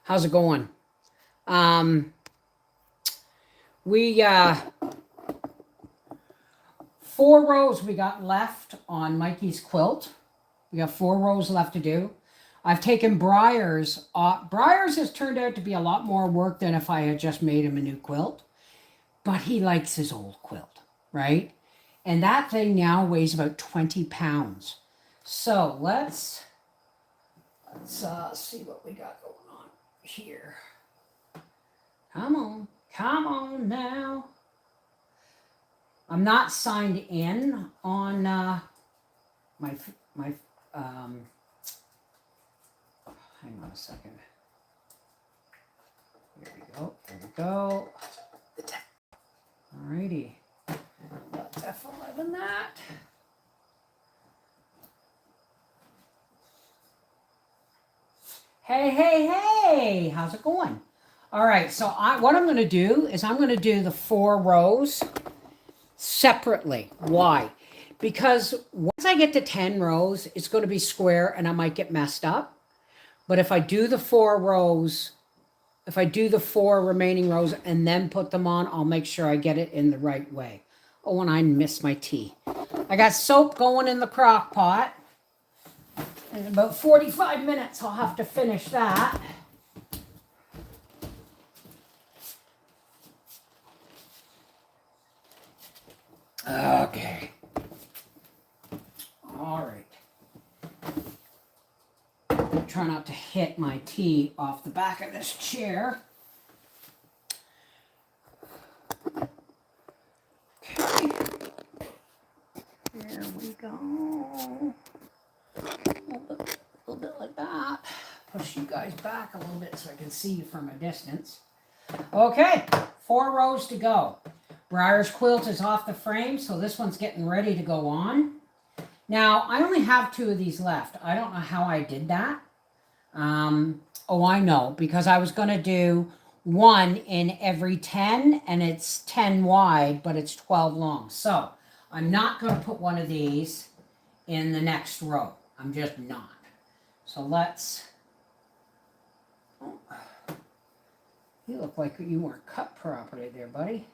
How's it going? We 4 rows we got left on Mikey's quilt. We got 4 rows left to do. I've taken Briar's off. Briar's has turned out to be a lot more work than if I had just made him a new quilt. But he likes his old quilt, right? And that thing now weighs about 20 pounds. So let's see what we got going on here. Come on now. I'm not signed in on my hang on a second. Here we go. Alrighty. Let's F11 that. Hey, how's it going? All right, so what I'm going to do is I'm going to do the 4 rows separately. Why? Because once I get to 10 rows, it's going to be square and I might get messed up. But if I do the 4 rows, if I do the 4 remaining rows and then put them on, I'll make sure I get it in the right way. Oh, and I missed my tea. I got soap going in the crock pot. In about 45 minutes, I'll have to finish that. Okay. All right. Try not to hit my tea off the back of this chair. Okay. There we go. A little bit like that. Push you guys back a little bit so I can see you from a distance. Okay, 4 rows to go. Briar's quilt is off the frame, so this one's getting ready to go on. Now, I only have 2 of these left. I don't know how I did that. Oh, I know, because I was going to do 1 in every 10, and it's 10 wide, but it's 12 long. So, I'm not going to put one of these in the next row. I'm just not. So let's... Oh, you look like you weren't cut properly there, buddy.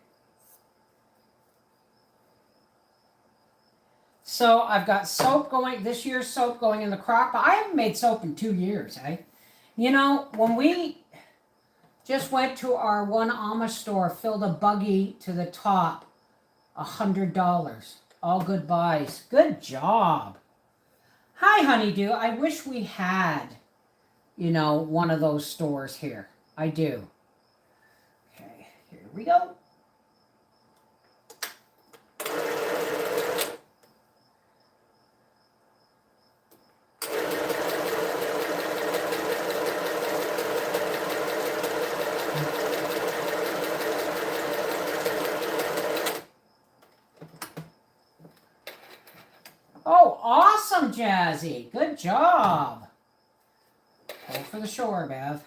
So I've got soap going, this year's soap going in the crock pot. I haven't made soap in 2 years, eh? You know, when we just went to our one Amish store, filled a buggy to the top, $100. All good buys. Good job. Hi, honeydew. I wish we had, you know, one of those stores here. I do. Okay, here we go. Oh, awesome, Jazzy. Good job. Pull for the shore, Bev.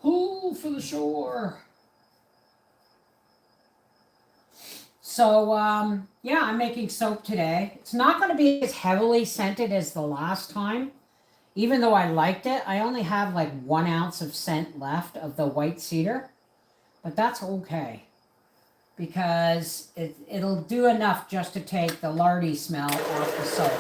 Pull for the shore. So, yeah, I'm making soap today. It's not going to be as heavily scented as the last time. Even though I liked it, I only have like 1 ounce of scent left of the white cedar. But that's okay. Because it'll do enough just to take the lardy smell off the soap.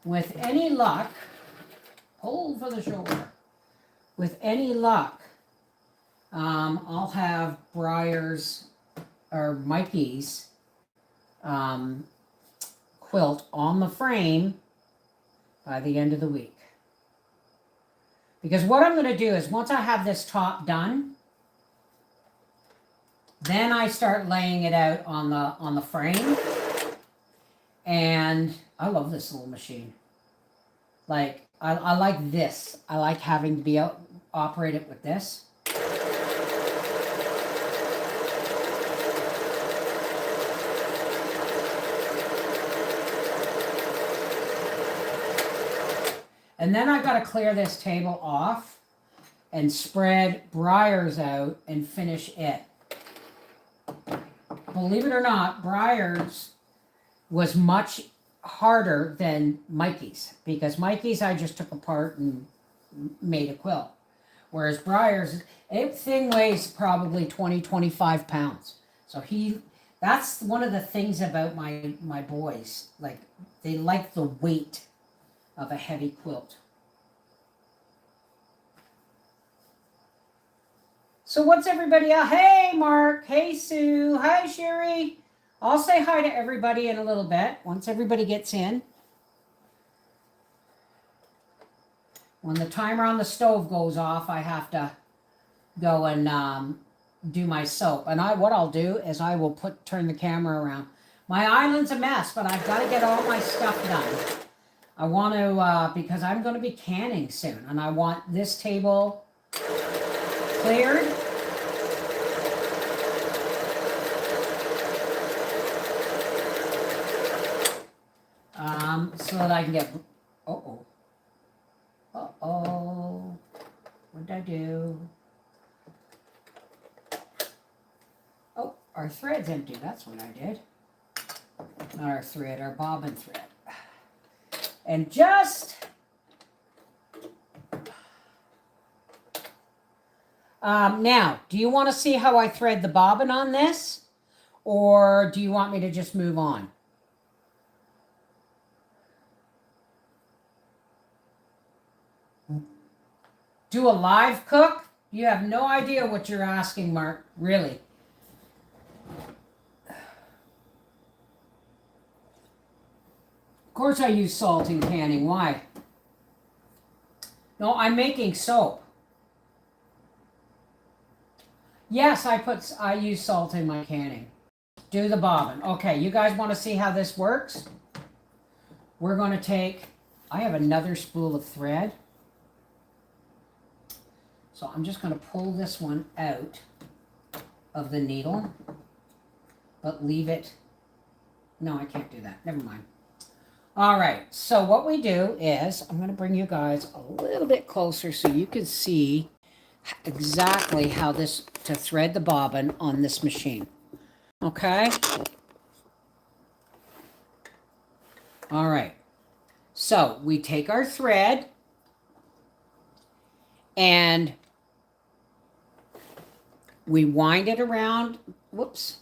With any luck, pull for the shore. With any luck, I'll have Briar's or Mikey's quilt on the frame by the end of the week. Because what I'm going to do is once I have this top done, then I start laying it out on the frame. And I love this little machine. Like I like this. I like having to be operate it with this. And then I've got to clear this table off and spread briars out and finish it. Believe it or not, briars was much harder than Mikey's, because Mikey's I just took apart and made a quilt. Whereas briars, everything weighs probably 20-25 pounds. So that's one of the things about my boys. Like, they like the weight of a heavy quilt. So what's everybody else? Hey, Mark. Hey, Sue. Hi, Sherry. I'll say hi to everybody in a little bit, once everybody gets in. When the timer on the stove goes off, I have to go and do my soap. And what I'll do is I will turn the camera around. My island's a mess, but I've got to get all my stuff done. I want to, because I'm going to be canning soon, and I want this table cleared. So that I can get, uh-oh. Uh-oh. What did I do? Oh, our thread's empty. That's what I did. Not our thread, our bobbin thread. And just... now, do you want to see how I thread the bobbin on this? Or do you want me to just move on? Do a live cook? You have no idea what you're asking, Mark. Really. Of course I use salt in canning. Why? No, I'm making soap. Yes, I use salt in my canning. Do the bobbin. Okay, you guys want to see how this works? We're going to take... I have another spool of thread. So I'm just going to pull this one out of the needle, but leave it. No, I can't do that. Never mind. All right. So what we do is, I'm going to bring you guys a little bit closer so you can see exactly how to thread the bobbin on this machine. Okay. All right. So we take our thread and we wind it around, whoops,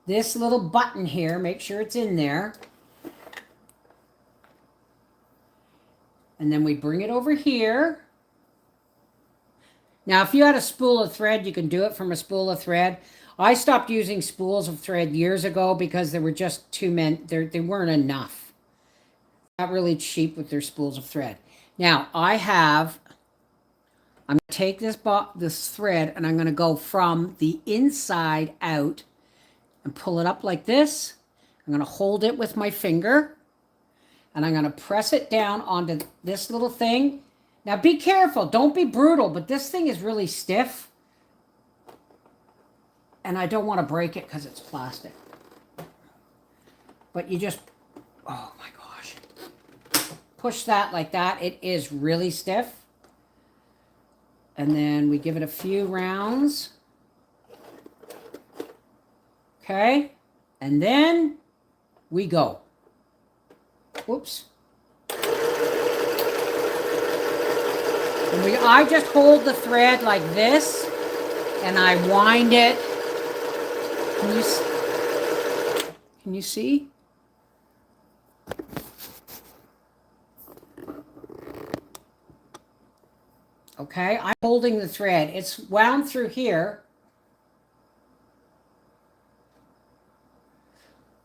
this little button here. Make sure it's in there. And then we bring it over here. Now, if you had a spool of thread, you can do it from a spool of thread. I stopped using spools of thread years ago because there were just too many. They weren't enough. Not really cheap with their spools of thread. Now, I'm going to take this thread and I'm going to go from the inside out and pull it up like this. I'm going to hold it with my finger and I'm going to press it down onto this little thing. Now be careful, don't be brutal, but this thing is really stiff and I don't want to break it because it's plastic. But you just, oh my gosh, push that like that. It is really stiff. And then we give it a few rounds. Okay. And then we go. Whoops. And I just hold the thread like this and I wind it. Can you see? Okay, I'm holding the thread. It's wound through here.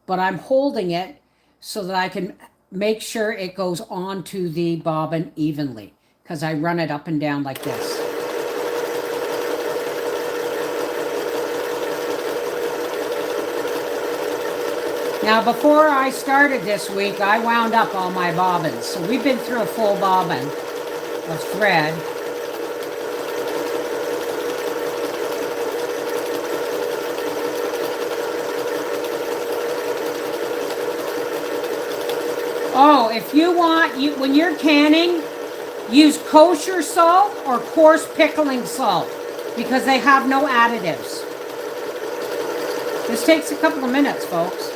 But I'm holding it so that I can make sure it goes onto the bobbin evenly, because I run it up and down like this. Now, before I started this week, I wound up all my bobbins. So we've been through a full bobbin of thread. Oh, if you want, when you're canning, Use kosher salt or coarse pickling salt because they have no additives. This takes a couple of minutes, folks.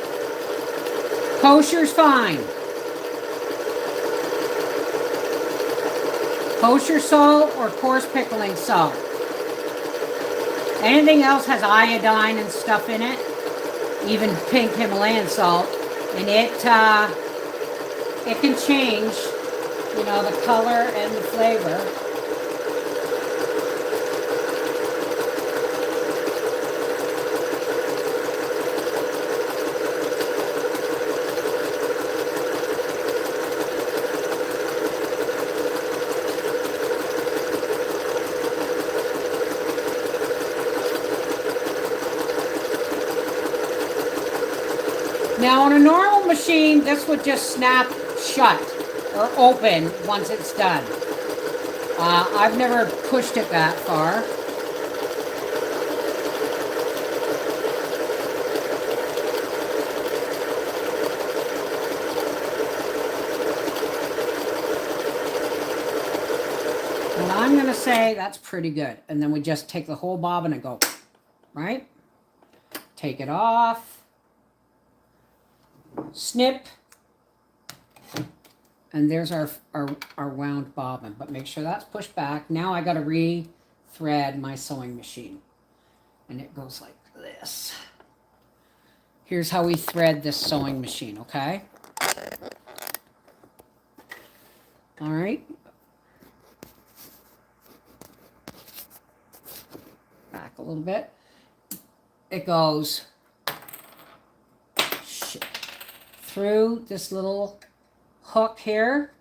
Kosher's fine. Kosher salt or coarse pickling salt. Anything else has iodine and stuff in it, even pink Himalayan salt, and it can change, you know, the color and the flavor. Now on a normal machine, this would just snap shut or open once it's done. I've never pushed it that far. And I'm going to say that's pretty good. And then we just take the whole bobbin and go, right? Take it off. Snip, and there's our wound bobbin, but make sure that's pushed back. Now I got to re-thread my sewing machine, and it goes like this. Here's how we thread this sewing machine, okay? All right. Back a little bit. It goes through this little hook here,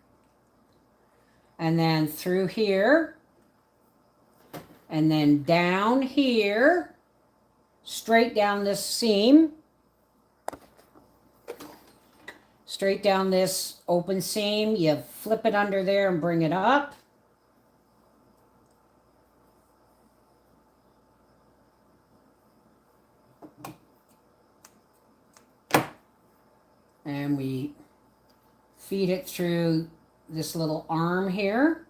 and then through here, and then down here, straight down this seam, straight down this open seam. You flip it under there and bring it up. And we feed it through this little arm here,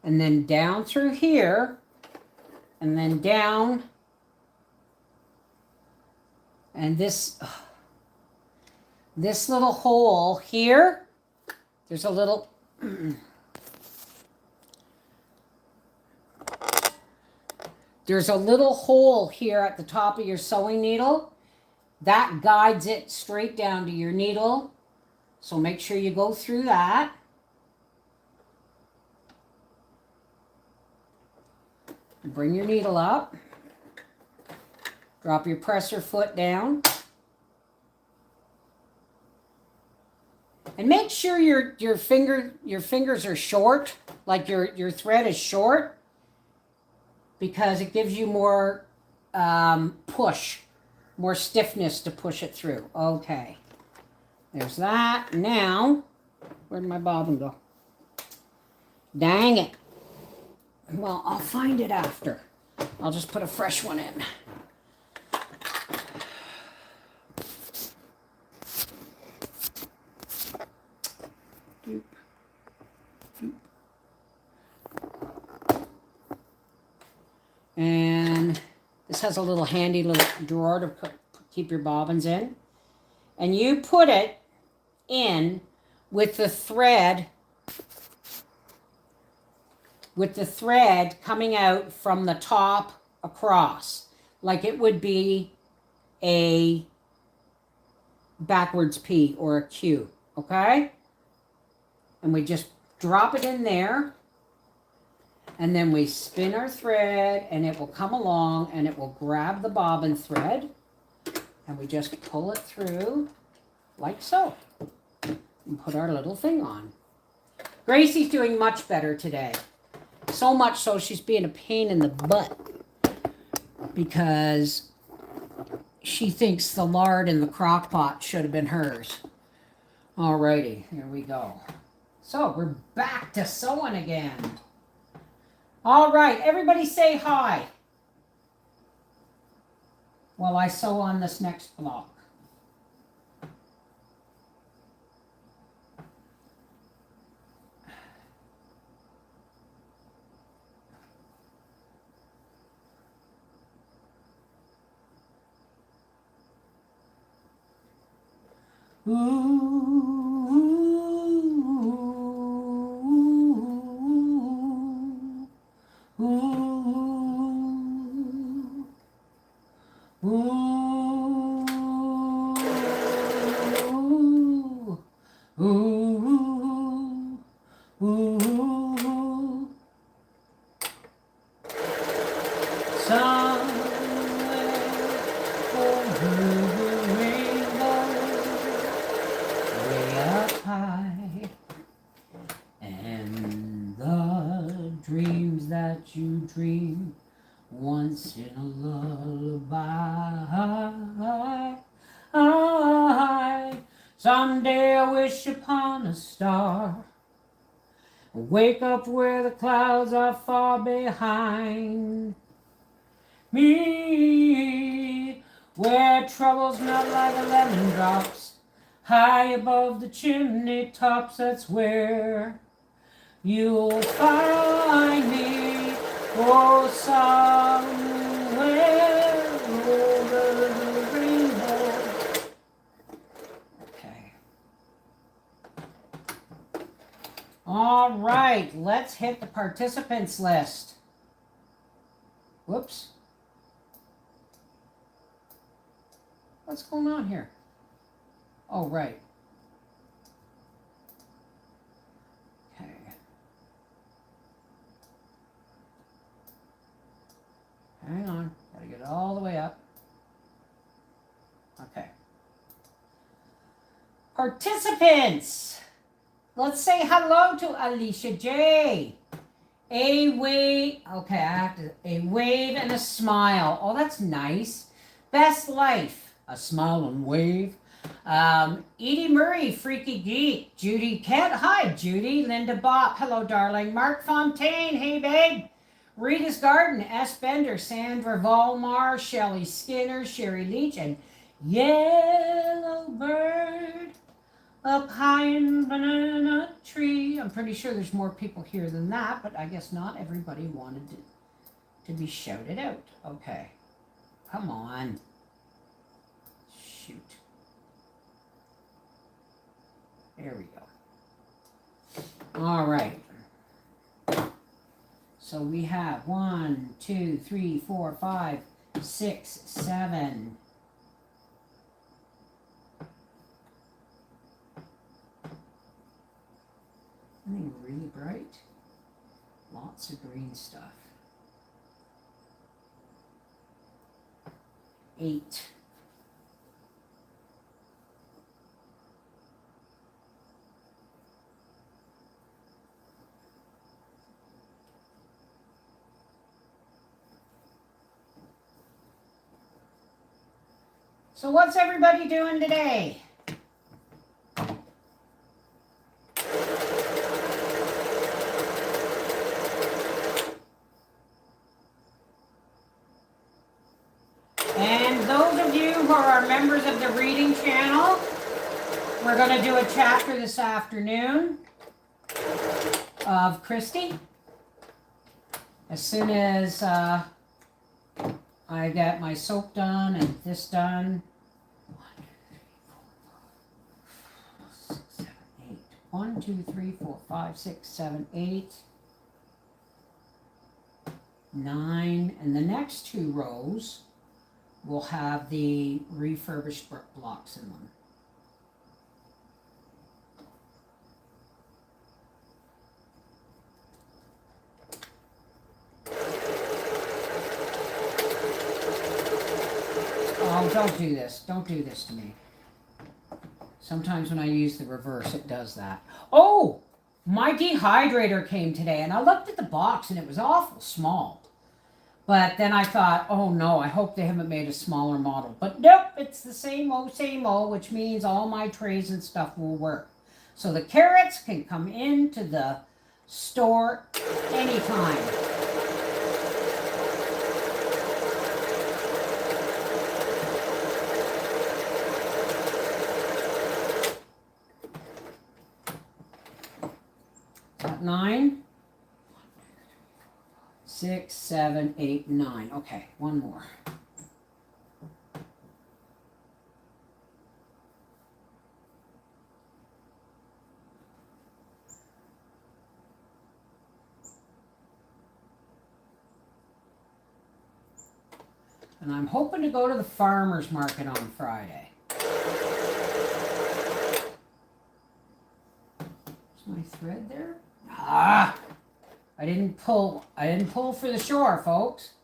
and then down through here, and then down, and this little hole here, there's a little there's a little hole here at the top of your sewing needle. That guides it straight down to your needle. So make sure you go through that. And bring your needle up. Drop your presser foot down. And make sure your fingers are short, like your thread is short, because it gives you more push. More stiffness to push it through. Okay. There's that. Now, where'd my bobbin go? Dang it. Well, I'll find it after. I'll just put a fresh one in. And this has a little handy little drawer to keep your bobbins in. And you put it in with the thread coming out from the top across, like it would be a backwards P or a Q, okay? And we just drop it in there, and then we spin our thread, and it will come along, and it will grab the bobbin thread, and we just pull it through like so, and put our little thing on. Gracie's doing much better today. So much so she's being a pain in the butt because she thinks the lard in the crock pot should have been hers. Alrighty, here we go. So we're back to sewing again. All right, everybody say hi while I sew on this next block. Ooh, ooh, ooh, ooh, ooh. Somewhere over the rainbow, way up high, and the dreams that you dream once in a lullaby. Someday I wish upon a star, wake up where the clouds are far behind me, where troubles melt like lemon drops, high above the chimney tops. That's where you'll find me. Oh, somewhere over the rainbow. Okay. All right, let's hit the participants list. Whoops. What's going on here? Oh, right. Okay. Hang on. Gotta get it all the way up. Okay. Participants! Let's say hello to Alicia J. A wave. Okay, I have to. A wave and a smile. Oh, that's nice. Best life. A smile and wave. Edie Murray, Freaky Geek. Judy Kent. Hi, Judy. Linda Bopp. Hello, darling. Mark Fontaine. Hey, babe. Rita's Garden. S. Bender. Sandra Volmar. Shelley Skinner. Sherry Leach. And Yellow Bird. Up high in the banana tree. I'm pretty sure there's more people here than that, but I guess not everybody wanted to be shouted out. Okay. Come on. Shoot. There we go. All right. So we have 1, 2, 3, 4, 5, 6, 7. Something really bright. Lots of green stuff. 8. So what's everybody doing today? And those of you who are members of the reading channel, we're going to do a chapter this afternoon of Christie. As soon as I get my soap done and this done. 1, 2, 3, 4, 5, 6, 7, 8. 9. And the next 2 rows will have the refurbished brick blocks in them. Oh, don't do this. Don't do this to me. Sometimes when I use the reverse, it does that. Oh, my dehydrator came today, and I looked at the box, and it was awful small. But then I thought, oh no, I hope they haven't made a smaller model. But nope, it's the same old, which means all my trays and stuff will work. So the carrots can come into the store anytime. Is that 9? 6, 7, 8, 9. Okay, one more. And I'm hoping to go to the farmer's market on Friday. Is my thread there? Ah! I didn't pull for the shore, folks.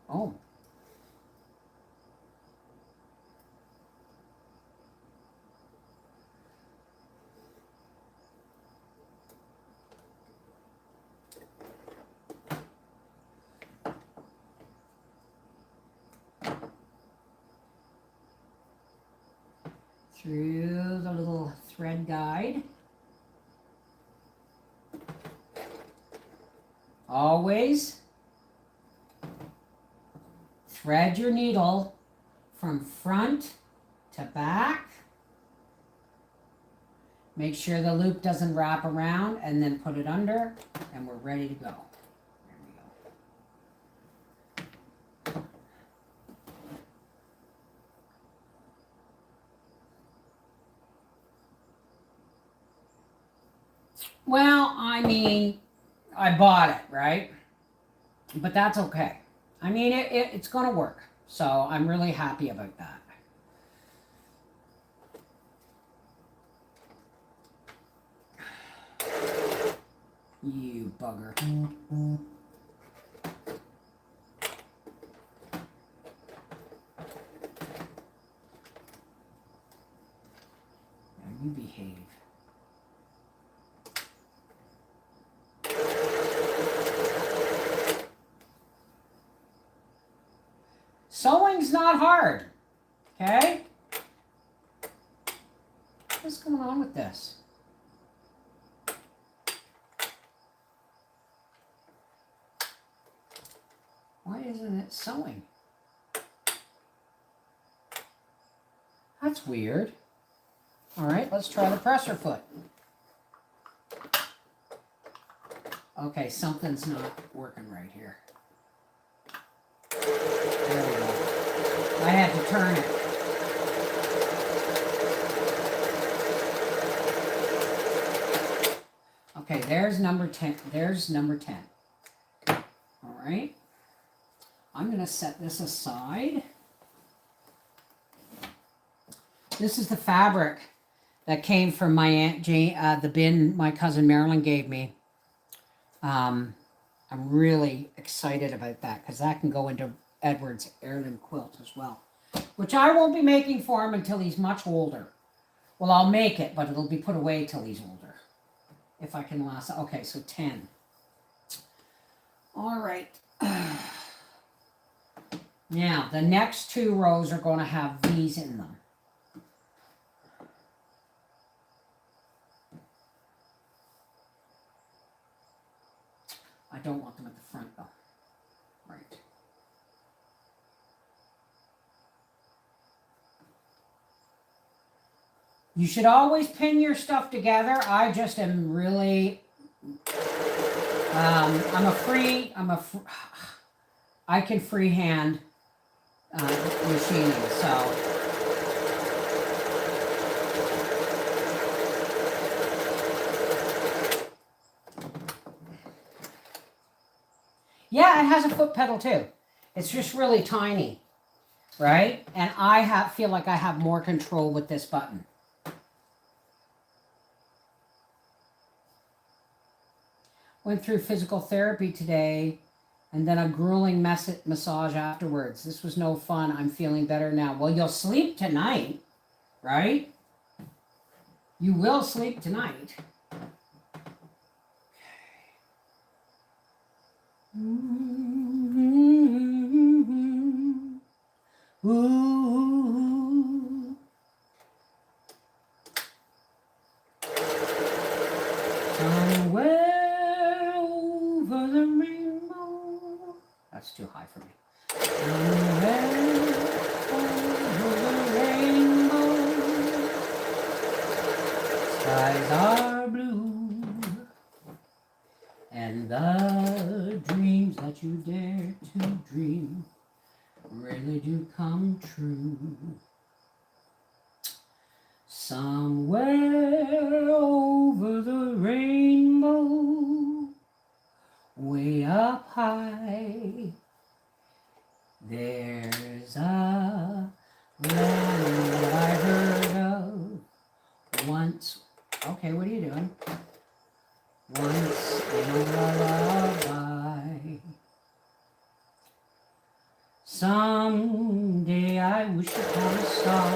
Oh. Through the little thread guide. Always thread your needle from front to back. Make sure the loop doesn't wrap around, and then put it under, and we're ready to go. There we go. Well, I mean, I bought it, right? But that's okay. I mean, it's going to work. So I'm really happy about that. You bugger. Now you behave. Sewing's not hard, okay? What's going on with this? Why isn't it sewing? That's weird. All right, let's try the presser foot. Okay, something's not working right here. There we go. I had to turn it. Okay, there's number 10. There's number 10. All right. I'm going to set this aside. This is the fabric that came from my Aunt Jane, the bin my cousin Marilyn gave me. I'm really excited about that because that can go into Edward's heirloom quilt as well, which I won't be making for him until he's much older. Well, I'll make it, but it'll be put away till he's older, if I can last. Okay, so 10. All right. Now, the next 2 rows are going to have these in them. I don't want them at the front, though. Right. You should always pin your stuff together. I just am really, I can freehand machining, so. Yeah, it has a foot pedal too. It's just really tiny, right? And I feel like I have more control with this button. Went through physical therapy today and then a grueling massage afterwards. This was no fun. I'm feeling better now. Well, you'll sleep tonight, right? You will sleep tonight. Ooh. Somewhere over the rainbow. That's too high for me. Somewhere over the rainbow, skies are blue, and the dreams that you dare to dream really do come true. Somewhere over the rainbow, way up high. There's a land that I heard of once. Okay, what are you doing? Once in a lullaby. Someday I wish upon a star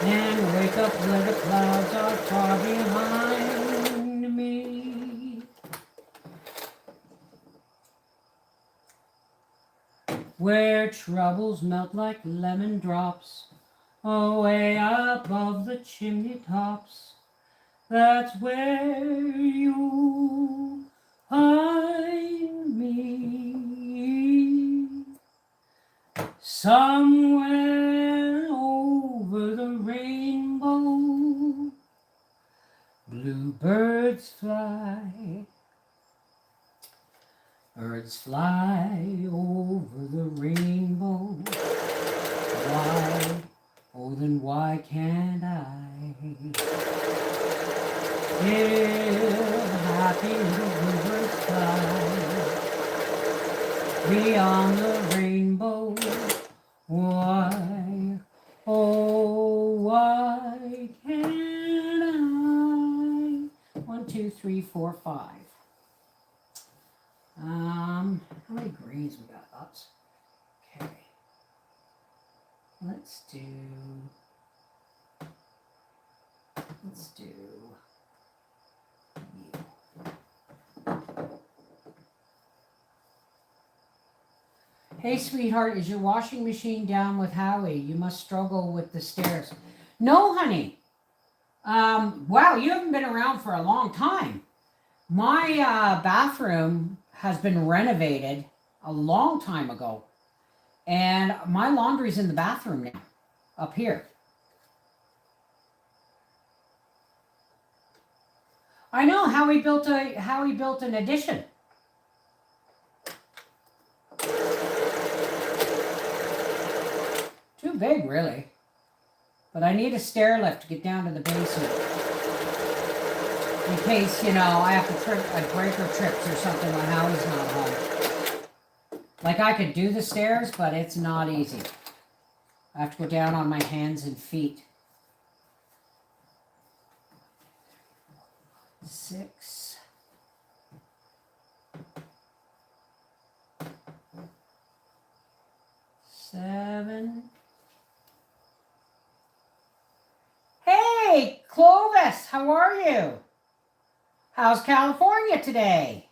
and wake up where the clouds are far behind me. Where troubles melt like lemon drops away above the chimney tops. That's where you find me. Somewhere over the rainbow, bluebirds fly. Birds fly over the rainbow. Why, oh then why can't I feel happy little bluebirds fly beyond the rainbow? Why, oh why can't I? 1, 2, 3, 4, 5. How many greens we got? Ups. Okay. Let's do you. Hey, sweetheart, is your washing machine down with Howie? You must struggle with the stairs. No, honey. Wow, you haven't been around for a long time. My bathroom has been renovated a long time ago. And my laundry's in the bathroom now, up here. I know how he built an addition. Too big, really. But I need a stair lift to get down to the basement. In case, I have to trip, like breaker trips or something when Howie's not home. Like I could do the stairs, but it's not easy. I have to go down on my hands and feet. 6. 7. Hey, Clovis, how are you? How's California today?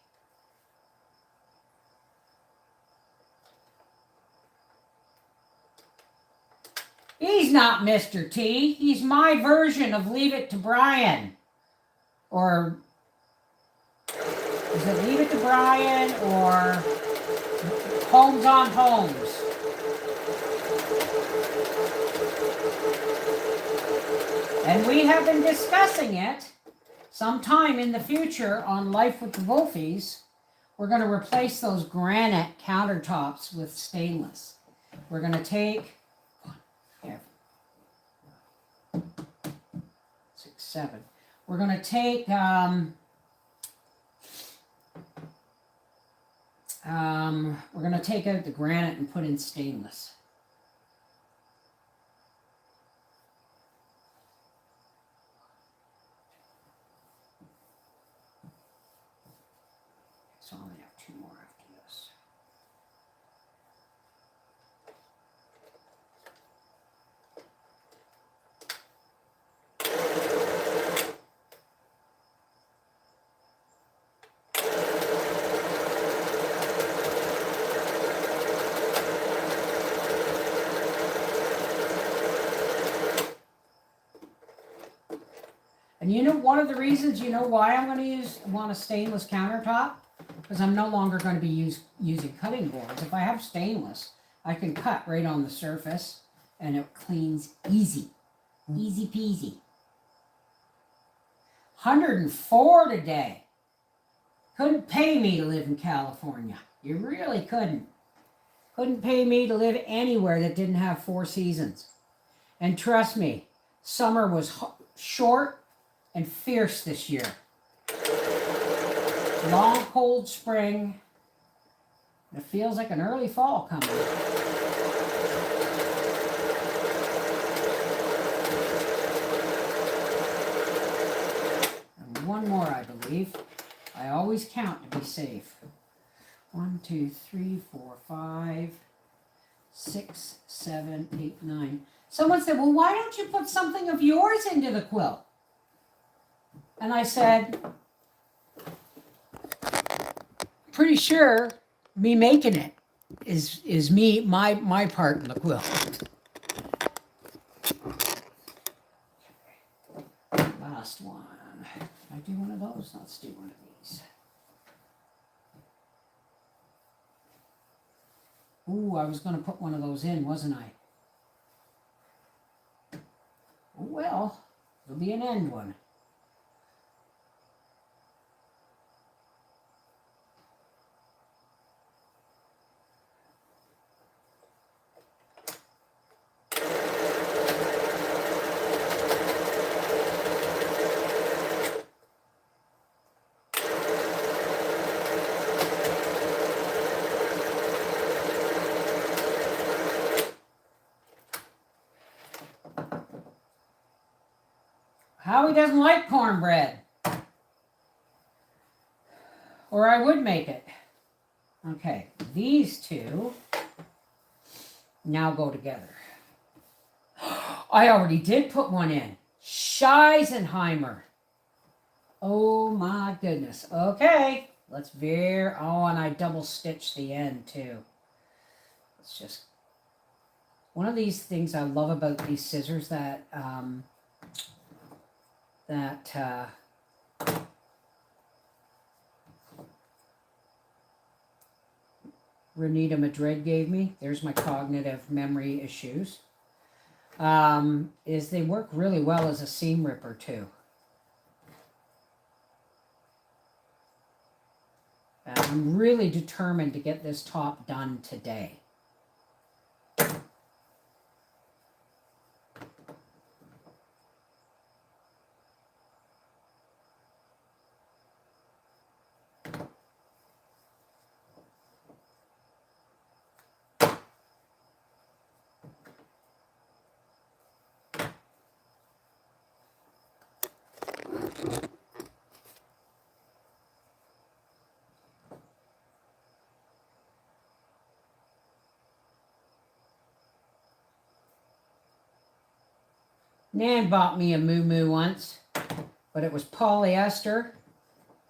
He's not Mr. T. He's my version of Leave It to Brian. Or is it Leave It to Brian or Homes on Homes? And we have been discussing it sometime in the future on Life with the Wolfies. We're going to replace those granite countertops with stainless. We're going to take 6, 7. We're going to take we're going to take out the granite and put in stainless. So I only have 2 more after this. And one of the reasons, why I'm going to want a stainless countertop? Because I'm no longer going to be using cutting boards. If I have stainless, I can cut right on the surface and it cleans easy. Easy peasy. 104 today. Couldn't pay me to live in California. You really couldn't. Couldn't pay me to live anywhere that didn't have 4 seasons. And trust me, summer was short and fierce this year. Long, cold spring, It feels like an early fall coming. And one more, I believe. I always count to be safe. 1, 2, 3, 4, 5, 6, 7, 8, 9. Someone said, well, why don't you put something of yours into the quilt? And I said, pretty sure me making it is me my part in the quilt. Last one. I do one of those. Let's do one of these. Ooh, I was going to put one of those in, wasn't I? Oh, well, it'll be an end one. Howie doesn't like cornbread. Or I would make it. Okay, these two now go together. I already did put one in. Scheisenheimer. Oh my goodness. Okay, let's veer. Oh, and I double stitched the end too. It's just one of these things I love about these scissors that Renita Madrid gave me. There's my cognitive memory issues. Is they work really well as a seam ripper too. I'm really determined to get this top done today. Nan bought me a moo once, but it was polyester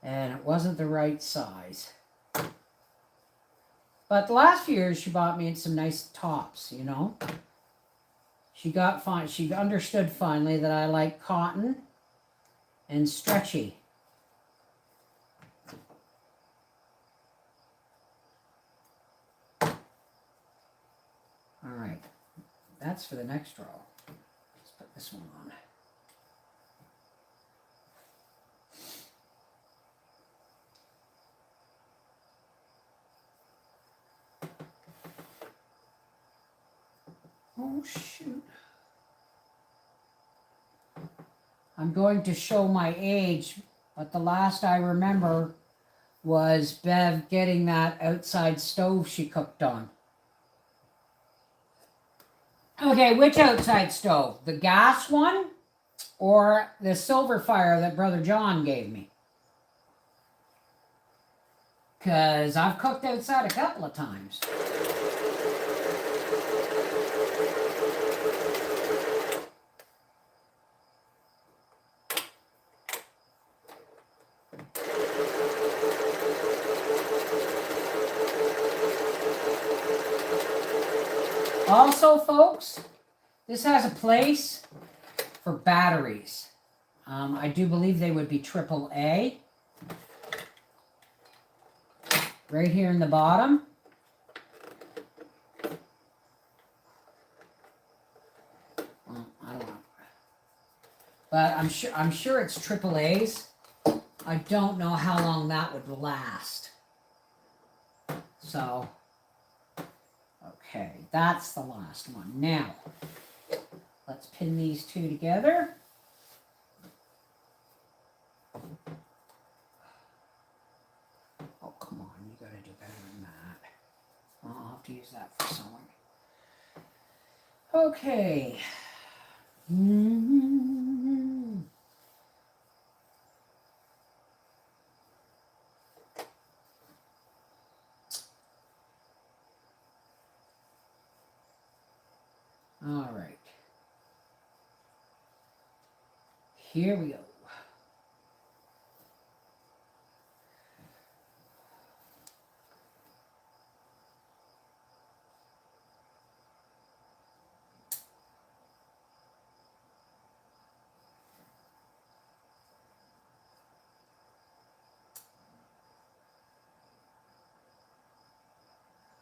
and it wasn't the right size. But the last few years she bought me some nice tops, you know. She understood finally that I like cotton and stretchy. All right, that's for the next row. Let's put this one on. Oh, shoot. I'm going to show my age, but the last I remember was Bev getting that outside stove she cooked on. Okay, which outside stove? The gas one or the silver fire that Brother John gave me? Because I've cooked outside a couple of times. Also, folks, this has a place for batteries. I do believe they would be AAA. Right here in the bottom. Well, I don't know. But I'm sure it's AAA's. I don't know how long that would last. So, okay, that's the last one. Now, let's pin these two together. Oh, come on, you gotta do better than that. Okay. All right. Here we go.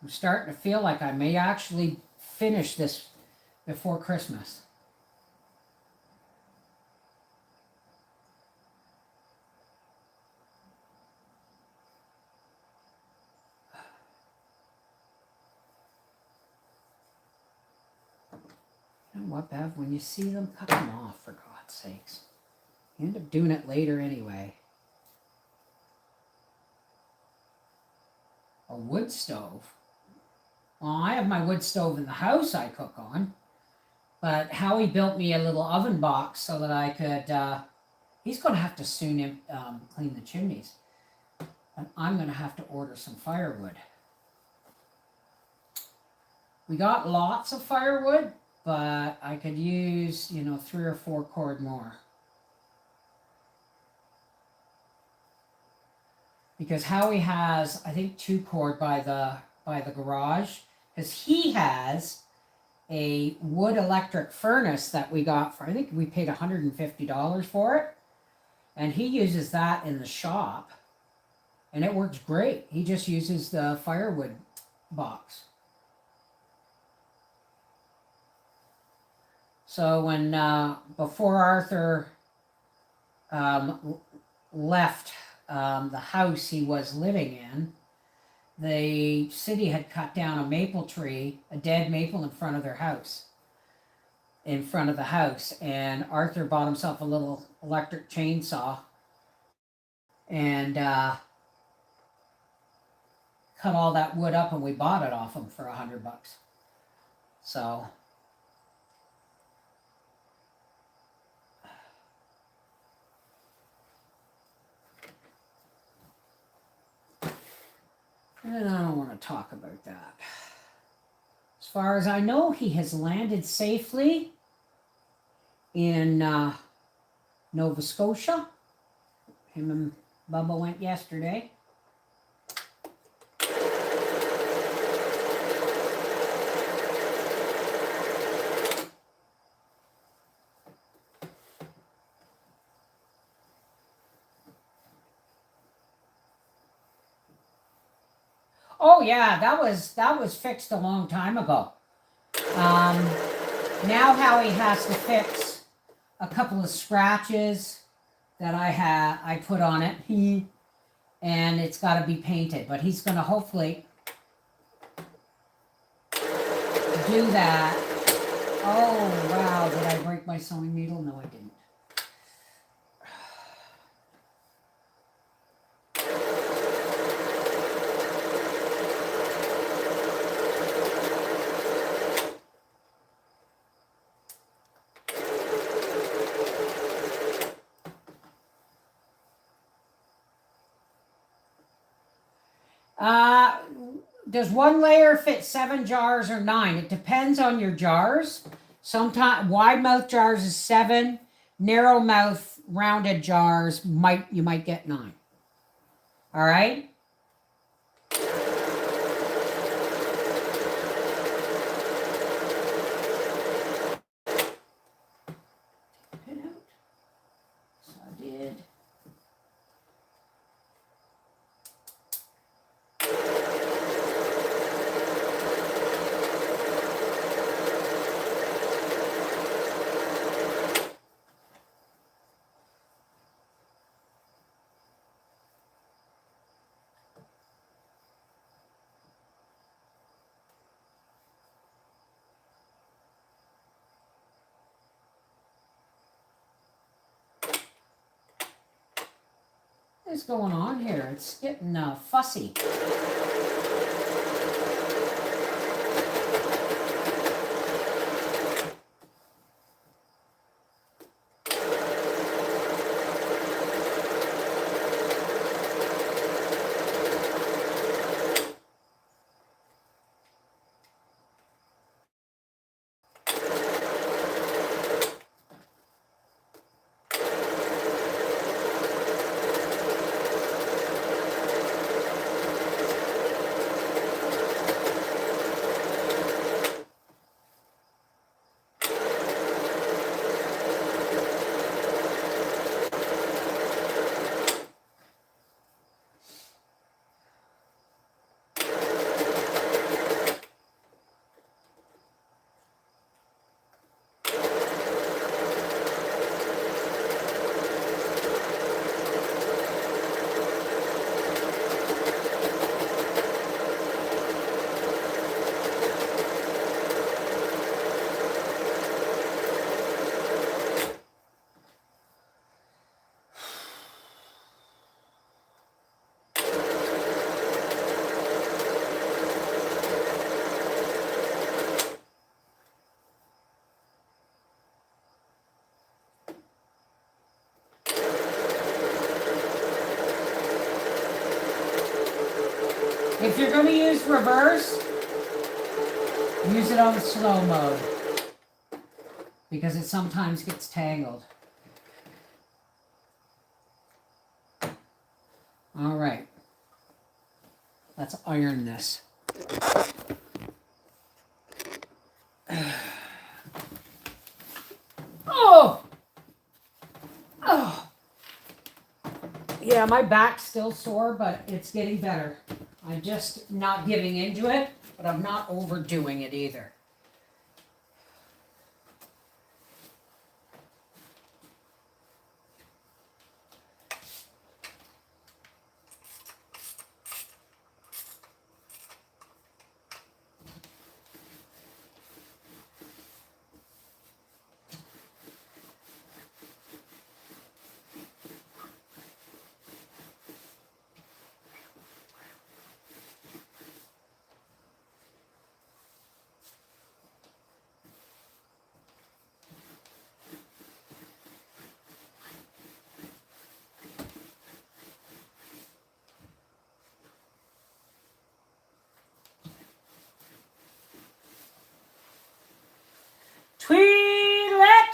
I'm starting to feel like I may actually finish this before Christmas. You know what, Bev? When you see them, cut them off, for God's sakes. You end up doing it later anyway. A wood stove? Well, I have my wood stove in the house I cook on. But Howie built me a little oven box so that I could, he's going to have to soon clean the chimneys. And I'm going to have to order some firewood. We got lots of firewood, but I could use, 3 or 4 cord more. Because Howie has, I think, 2 cord by the garage. Because he has a wood electric furnace that we got for, I think we paid $150 for it. And he uses that in the shop. And it works great. He just uses the firewood box. So when, before Arthur left the house he was living in, the city had cut down a maple tree, a dead maple in front of their house. In front of the house. And Arthur bought himself a little electric chainsaw and cut all that wood up, and we bought it off him for $100. So and I don't want to talk about that. As far as I know, he has landed safely in Nova Scotia. Him and Bubba went yesterday. Oh yeah, that was fixed a long time ago. Now Howie has to fix a couple of scratches that I put on it. And it's got to be painted, but he's going to hopefully do that. Oh wow, did I break my sewing needle? No, I didn't. Does one layer fit 7 jars or 9? It depends on your jars. Sometimes wide mouth jars is 7. Narrow mouth rounded jars you might get 9. All right. Pin out. So I did. What's going on here? It's getting fussy. If you're going to use reverse, use it on slow mode because it sometimes gets tangled. All right. Let's iron this. Oh! Oh! Yeah, my back's still sore, but it's getting better. I'm just not giving into it, but I'm not overdoing it either.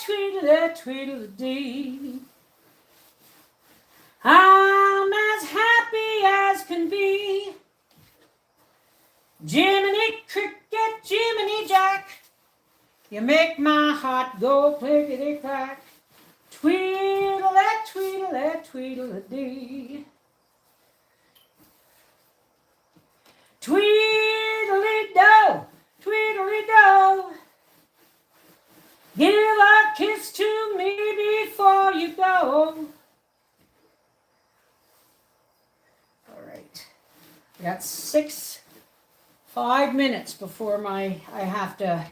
Tweedle-a, tweedle-a-dee. I'm as happy as can be. Jiminy Cricket, Jiminy Jack, you make my heart go clickety-clack. Tweedle-a, tweedle-a, tweedle-a-dee. Tweedly-do, tweedly-do. Give a kiss to me before you go. All right. I got 5 minutes before I have to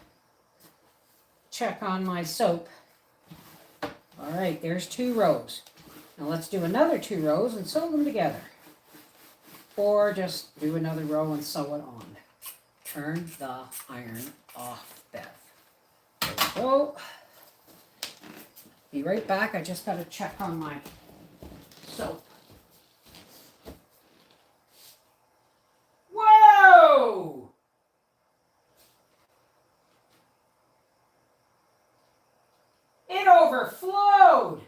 check on my soap. All right, there's 2 rows. Now let's do another 2 rows and sew them together. Or just do another row and sew it on. Turn the iron off, Beth. So, be right back. I just got to check on my soap. Whoa! It overflowed.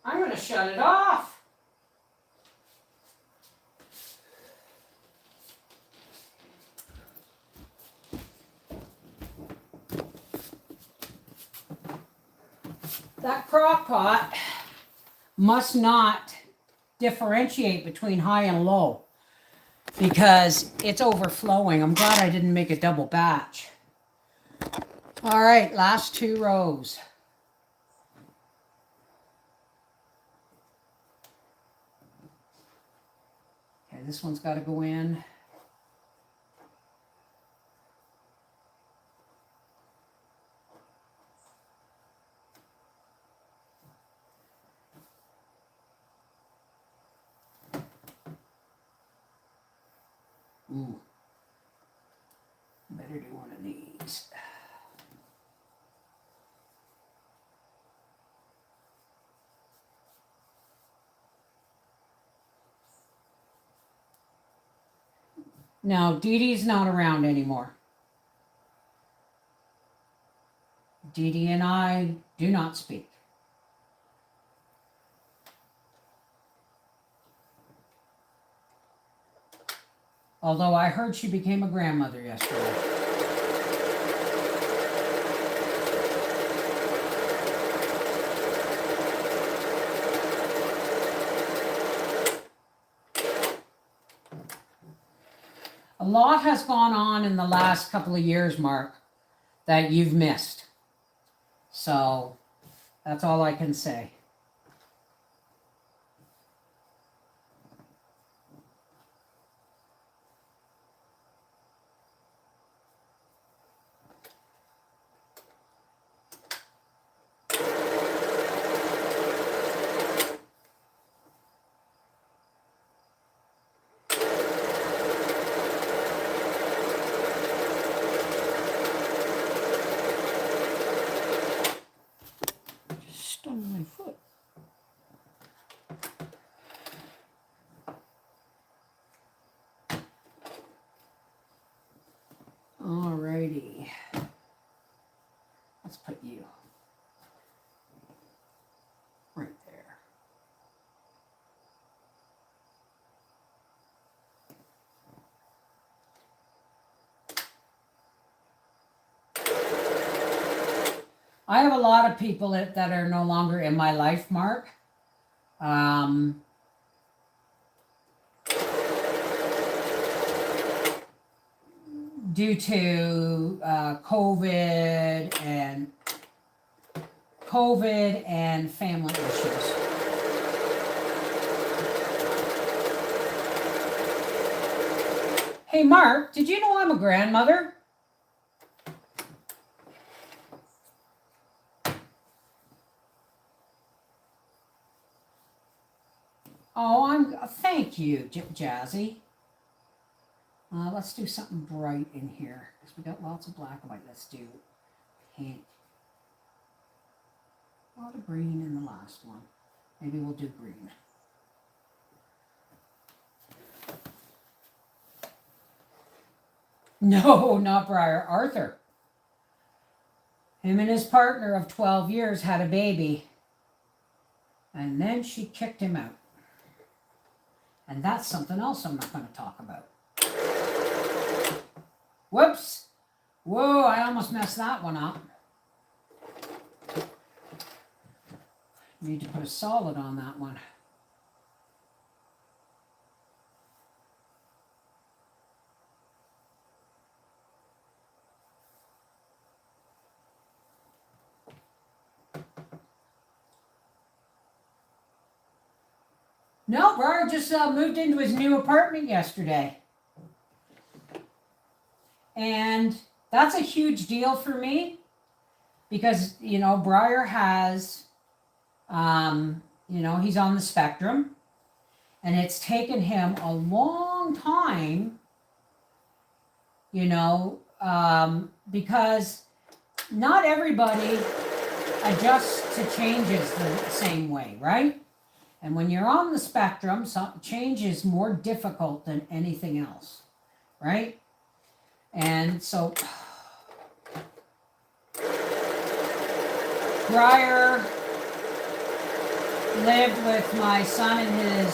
I'm going to shut it off. That crock pot must not differentiate between high and low because it's overflowing. I'm glad I didn't make a double batch. All right, last 2 rows. Okay, this one's got to go in. Ooh, better do one of these. Now, Dee Dee's not around anymore. Dee Dee and I do not speak. Although I heard she became a grandmother yesterday. A lot has gone on in the last couple of years, Mark, that you've missed. So that's all I can say. On my foot. I have a lot of people that are no longer in my life, Mark. Um, Due to COVID and family issues. Hey, Mark, did you know I'm a grandmother? Oh, thank you, Jazzy. Let's do something bright in here because we got lots of black and white. Let's do pink. A lot of green in the last one. Maybe we'll do green. No, not Briar. Arthur. Him and his partner of 12 years had a baby. And then she kicked him out. And that's something else I'm not going to talk about. Whoops. Whoa, I almost messed that one up. Need to put a solid on that one. No, Briar just moved into his new apartment yesterday. And that's a huge deal for me because, you know, Briar has, you know, he's on the spectrum and it's taken him a long time, you know, because not everybody adjusts to changes the same way, right? And when you're on the spectrum, change is more difficult than anything else, right? And so, Briar lived with my son and his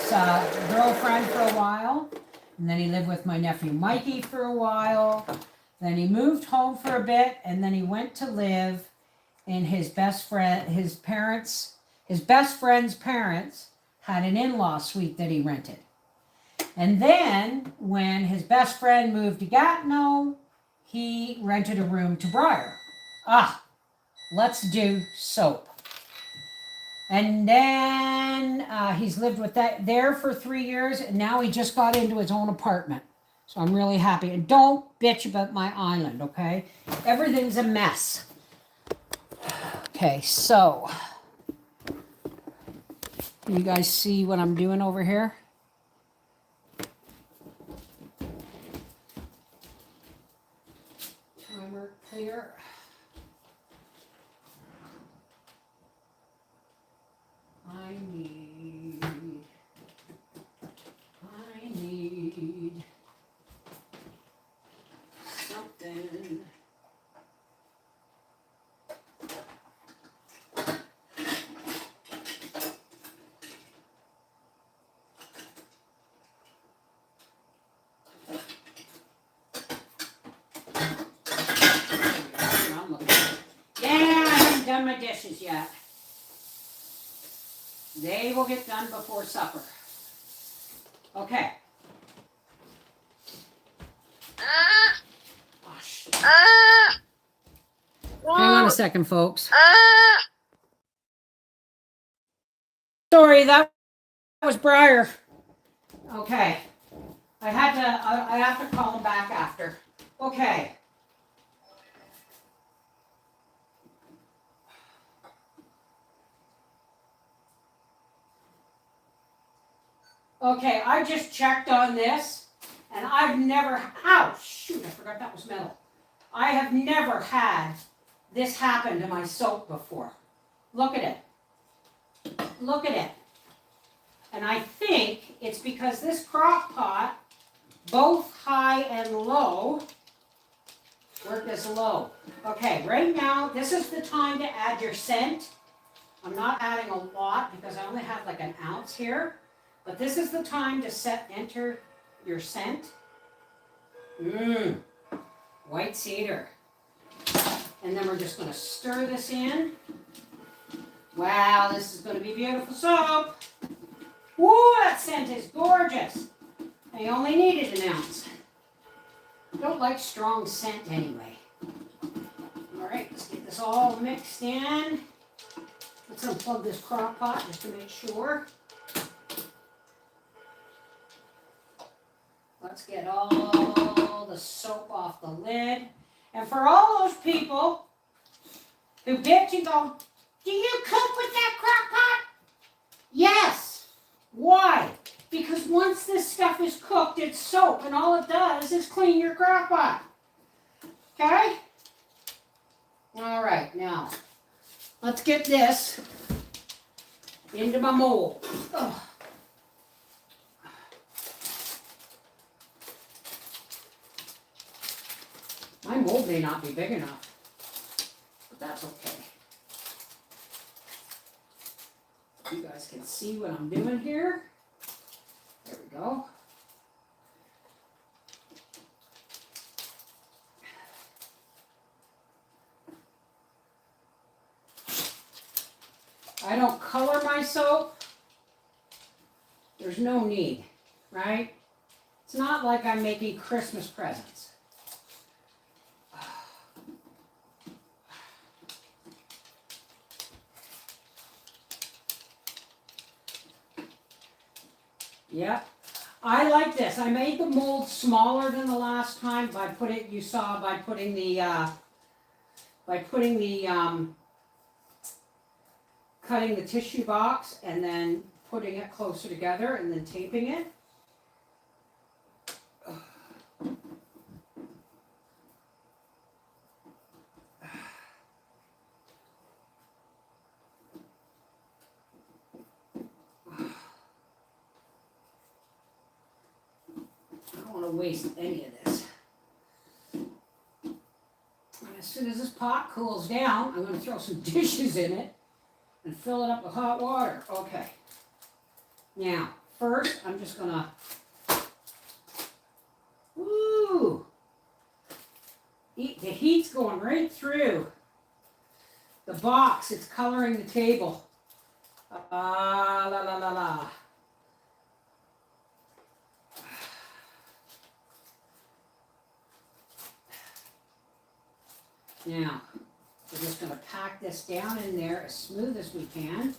girlfriend for a while. And then he lived with my nephew Mikey for a while. Then he moved home for a bit. And then he went to live in his best friend's parents had an in-law suite that he rented. And then when his best friend moved to Gatineau, he rented a room to Briar. Let's do soap. And then he's lived with that there for 3 years, and now he just got into his own apartment. So I'm really happy. And don't bitch about my island, okay? Everything's a mess. Okay, so you guys see what I'm doing over here? Timer clear. I need something. Done my dishes yet. They will get done before supper. Okay. Hang on a second, folks. Sorry, that was Briar. Okay. I have to call him back after. Okay. Okay, I just checked on this, and I've never, ow, shoot, I forgot that was metal. I have never had this happen to my soap before. Look at it. Look at it. And I think it's because this crock pot, both high and low, work as low. Okay, right now, this is the time to add your scent. I'm not adding a lot because I only have like an ounce here. But this is the time to enter your scent. White cedar. And then we're just going to stir this in. Wow, this is going to be beautiful soap. Woo, that scent is gorgeous. I only needed an ounce. I don't like strong scent anyway. All right, let's get this all mixed in. Let's unplug this crock pot just to make sure. Let's get all the soap off the lid. And for all those people who bitch and go, do you cook with that crock pot? Yes. Why? Because once this stuff is cooked, it's soap, and all it does is clean your crock pot. Okay? All right, now, let's get this into my mold. Ugh. My mold may not be big enough, but that's okay. You guys can see what I'm doing here. There we go. I don't color my soap. There's no need, right? It's not like I'm making Christmas presents. Yep. I like this. I made the mold smaller than the last time by putting cutting the tissue box and then putting it closer together and then taping it. I don't want to waste any of this. And as soon as this pot cools down, I'm going to throw some dishes in it and fill it up with hot water. Okay. Now, first, I'm just going to, the heat's going right through the box. It's coloring the table. La la la la. Now, we're just going to pack this down in there as smooth as we can.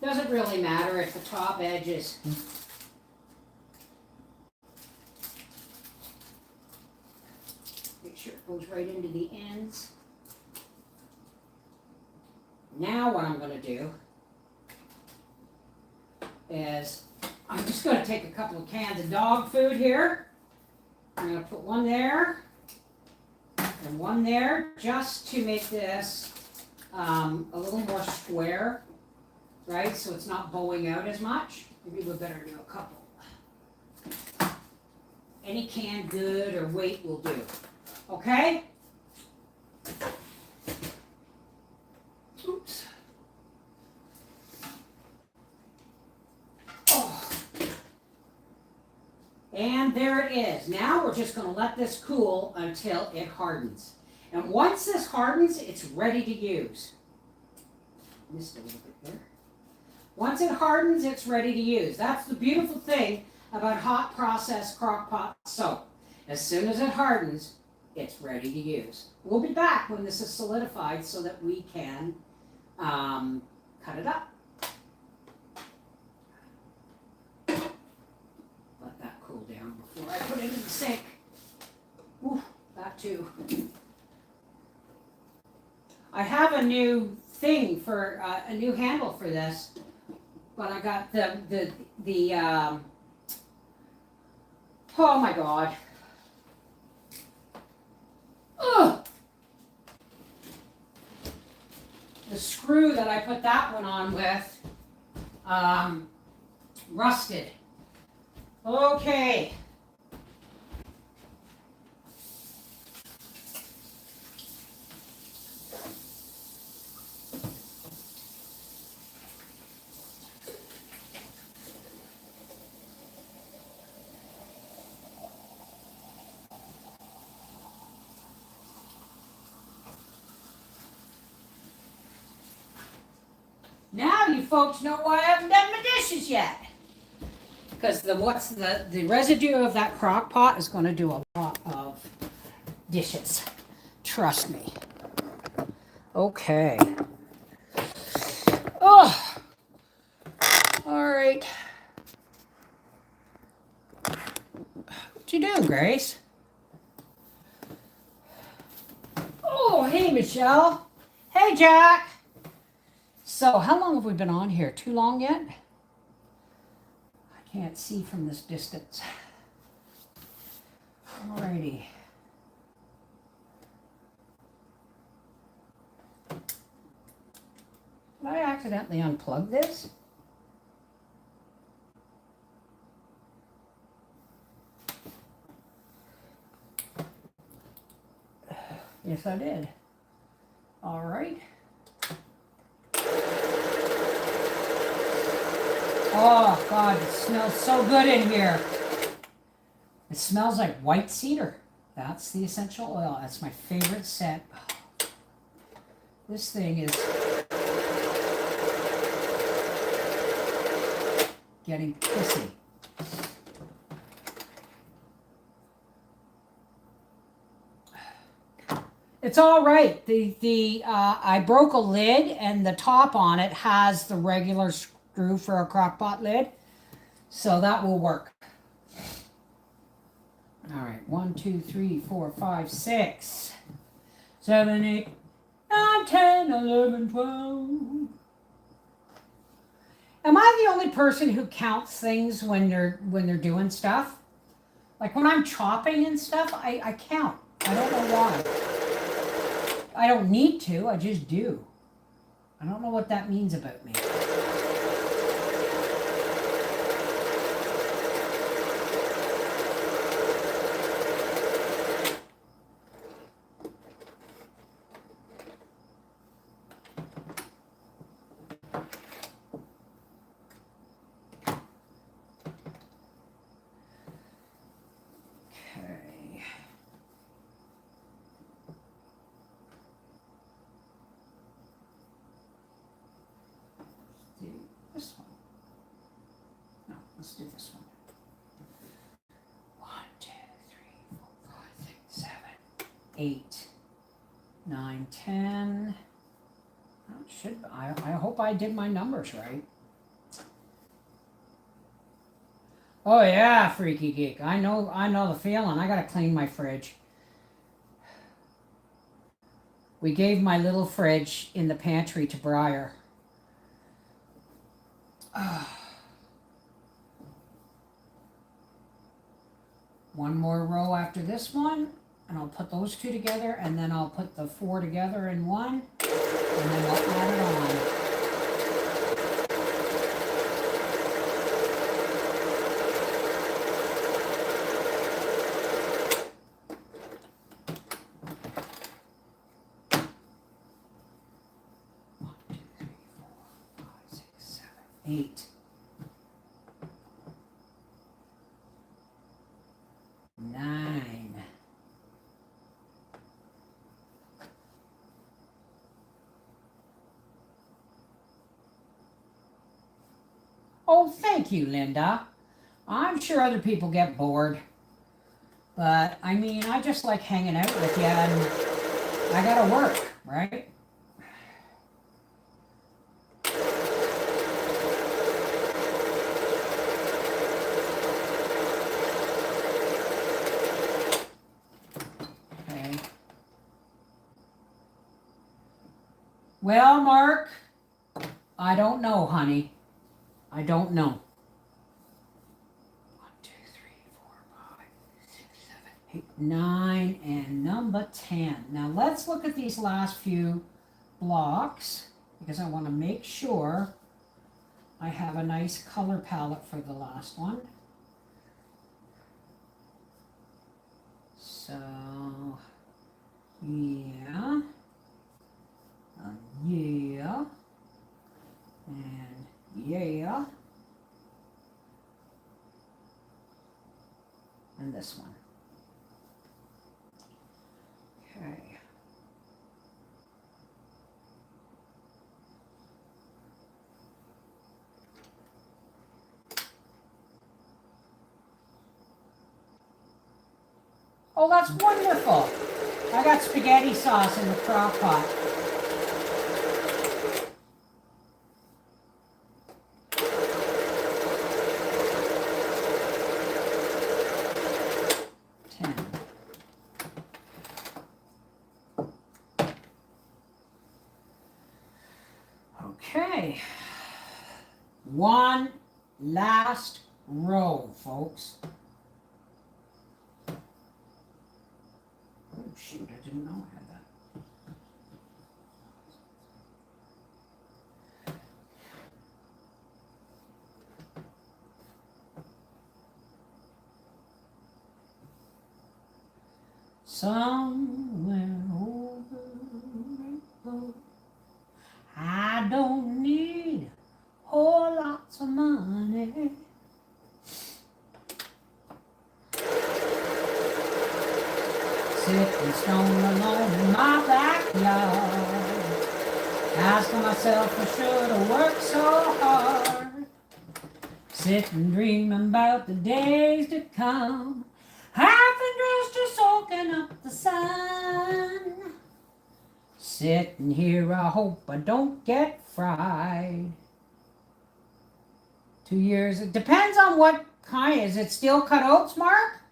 Doesn't really matter if the top edge is make sure it goes right into the ends. Now what I'm going to do is I'm just going to take a couple of cans of dog food here. I'm going to put one there and one there just to make this a little more square, right? So it's not bowing out as much. Maybe we better do a couple. Any canned good or weight will do. Okay? Oops. Oh. And there it is. Now we're just going to let this cool until it hardens. And once this hardens, it's ready to use. Missed a little bit there. Once it hardens, it's ready to use. That's the beautiful thing about hot process crock pot soap. As soon as it hardens, it's ready to use. We'll be back when this is solidified so that we can cut it up. Let that cool down before I put it in the sink. Ooh, that too. I have a new thing for a new handle for this, but I got the oh my God. Ugh. The screw that I put that one on with rusted. Okay. folks know why I haven't done my dishes yet. Because the residue of that crock pot is going to do a lot of dishes. Trust me. Okay. Oh, all right. What you doing, Grace? Oh, hey, Michelle. Hey, Jack. So, how long have we been on here? Too long yet? I can't see from this distance. Alrighty. Did I accidentally unplug this? Yes, I did. All right. Oh, God, it smells so good in here. It smells like white cedar. That's the essential oil. That's my favorite scent. This thing is getting pissy. It's all right. I broke a lid, and the top on it has the regular screw for a crock pot lid, so that will work. All right, 1, 2, 3, 4, 5, 6, 7, 8, 9, 10, 11, 12. Am I the only person who counts things when they're doing stuff? Like when I'm chopping and stuff, I count. I don't know why. I don't need to, I just do. I don't know what that means about me. Okay. Do this one. No, let's do this one. 1, 2, 3, 4, 5, 6, 7, 8, 9, 10. I hope I did my numbers right. Oh yeah, Freaky Geek. I know the feeling. I gotta clean my fridge. We gave my little fridge in the pantry to Briar. One more row after this one, and I'll put those two together, and then I'll put the 4 together in one, and then I'll add it on. Eight, 9. Oh, thank you, Linda. I'm sure other people get bored, but I mean, I just like hanging out with you, and I gotta work, right? Well, Mark, I don't know, honey. I don't know. 1, 2, 3, 4, 5, 6, 7, 8, 9, and number 10. Now let's look at these last few blocks because I want to make sure I have a nice color palette for the last one. So, yeah. Yeah, and yeah, and this one. Okay. Oh, that's wonderful. I got spaghetti sauce in the crock pot. Okay. One last row, folks. Oh, shoot, I didn't know I had that. Somewhere over the rainbow, I don't need whole lots of money. Sitting stone alone in my backyard, asking myself I should have worked so hard. Sitting dreaming about the days to come, half dressed just soaking up the sun. Sitting here, I hope I don't get fried. 2 years, it depends on what kind. Is it steel cut oats, Mark?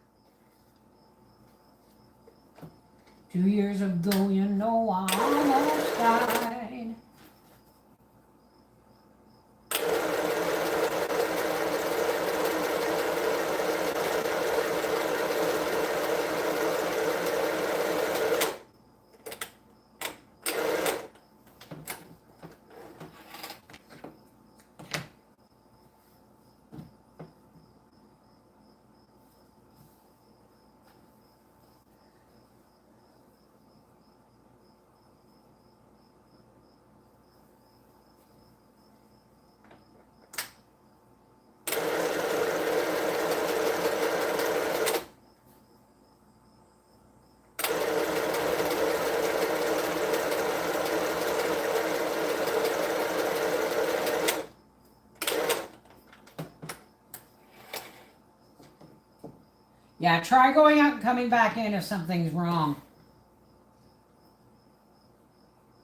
2 years ago, you know, I almost died. Yeah, try going out and coming back in if something's wrong.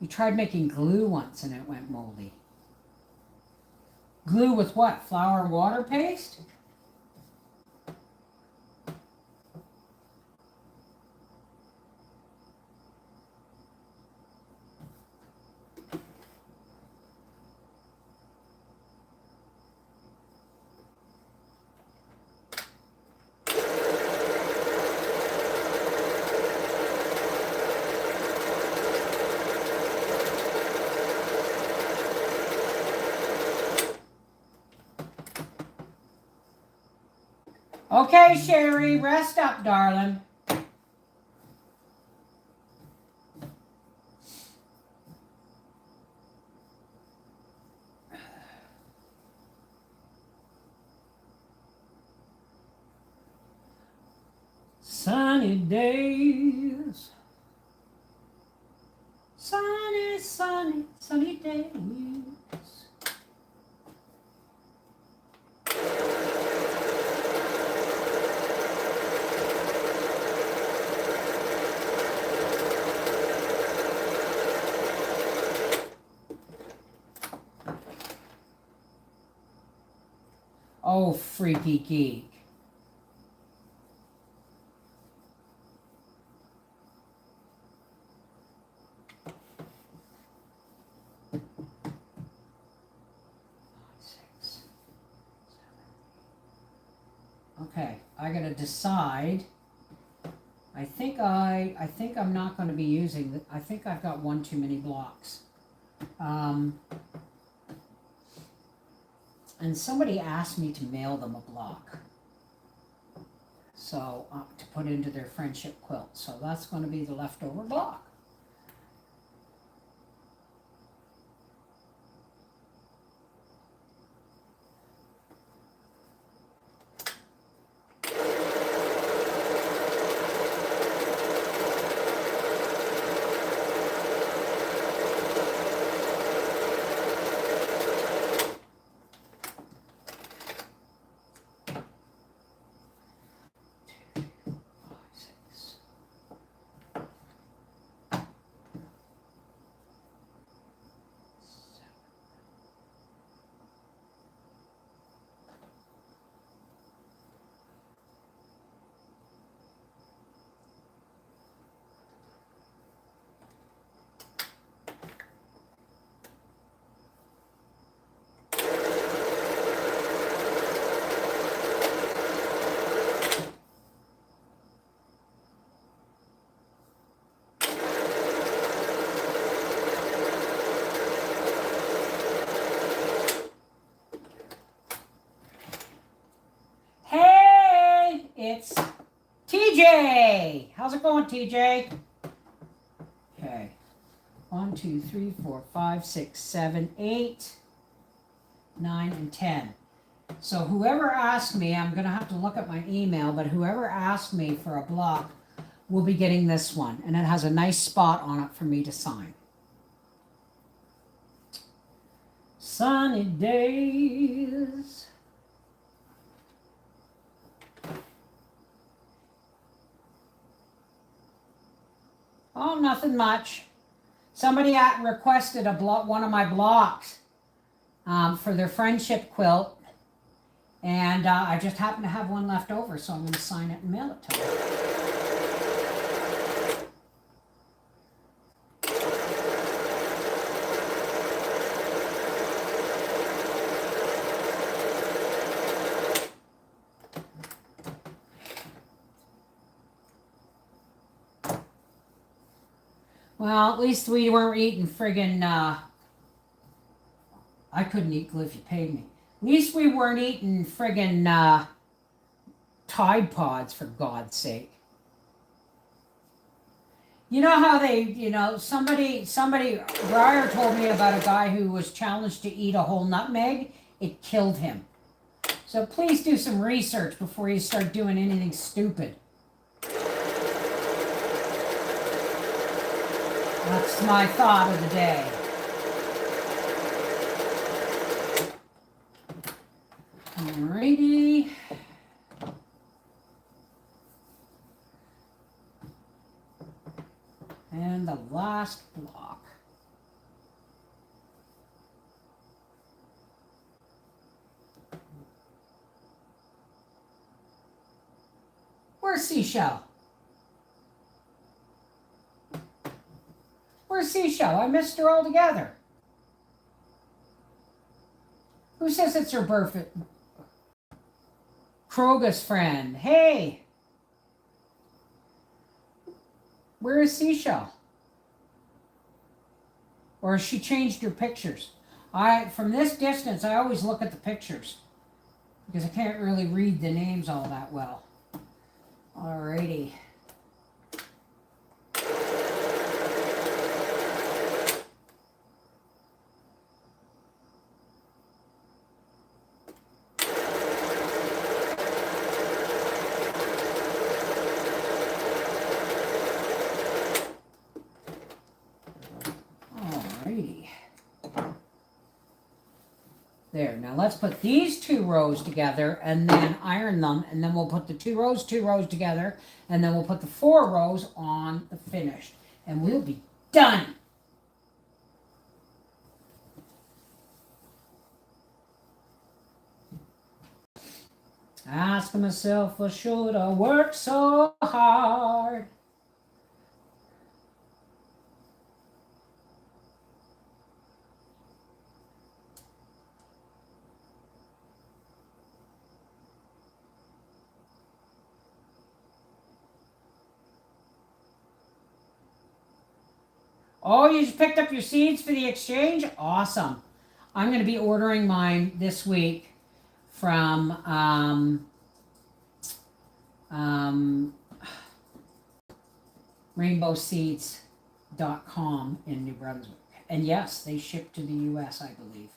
We tried making glue once and it went moldy. Glue with what? Flour and water paste? Okay, Sherry, rest up, darling. Sunny days. Sunny, sunny, sunny days. Oh, freaky geek. Okay, I gotta decide. I think I'm not going to be using. I think I've got one too many blocks. And somebody asked me to mail them a block, so to put into their friendship quilt. So that's going to be the leftover block. How's it going, TJ? Okay. 1, 2, 3, 4, 5, 6, 7, 8, 9, and 10. So whoever asked me, I'm going to have to look at my email, but whoever asked me for a block will be getting this one. And it has a nice spot on it for me to sign. Sunny days. Oh, nothing much. Somebody requested one of my blocks for their friendship quilt. And I just happen to have one left over, so I'm going to sign it and mail it to them. Well, at least we weren't eating friggin' I couldn't eat glue if you paid me. At least we weren't eating friggin' Tide Pods, for God's sake. You know how somebody, Briar told me about a guy who was challenged to eat a whole nutmeg. It killed him. So please do some research before you start doing anything stupid. That's my thought of the day. Alrighty. And the last block. Where's Seashell? Where's Seashell? I missed her altogether. Who says it's her birthday? Kroga's friend. Hey! Where is Seashell? Or has she changed her pictures? From this distance, I always look at the pictures because I can't really read the names all that well. Alrighty. There, now let's put these 2 rows together and then iron them, and then we'll put the 2 rows together, and then we'll put the 4 rows on the finished, and we'll be done. Ask myself, well, should I work so hard? Oh, you just picked up your seeds for the exchange? Awesome. I'm going to be ordering mine this week from rainbowseeds.com in New Brunswick. And yes, they ship to the US, I believe.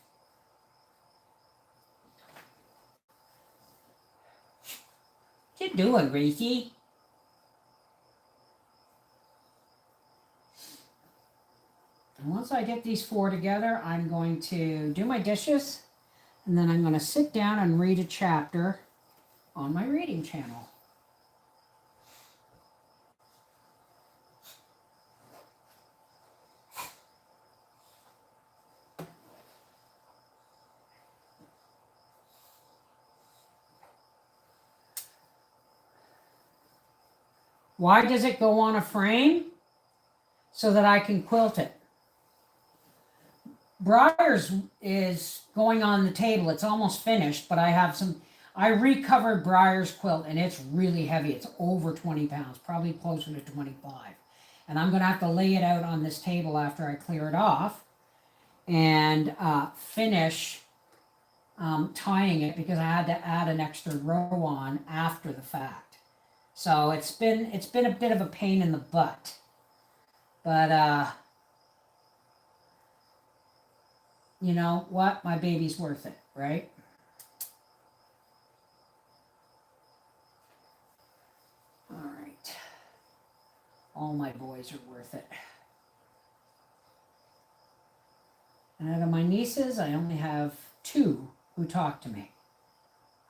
What you doing, Ricky? And once I get these 4 together, I'm going to do my dishes, and then I'm going to sit down and read a chapter on my reading channel. Why does it go on a frame? So that I can quilt it. Briar's is going on the table. It's almost finished, but I recovered Briar's quilt, and it's really heavy. It's over 20 pounds, probably closer to 25. And I'm going to have to lay it out on this table after I clear it off and finish tying it, because I had to add an extra row on after the fact. So it's been a bit of a pain in the butt. But you know what? My baby's worth it, right? All right. All my boys are worth it. And out of my nieces, I only have 2 who talk to me.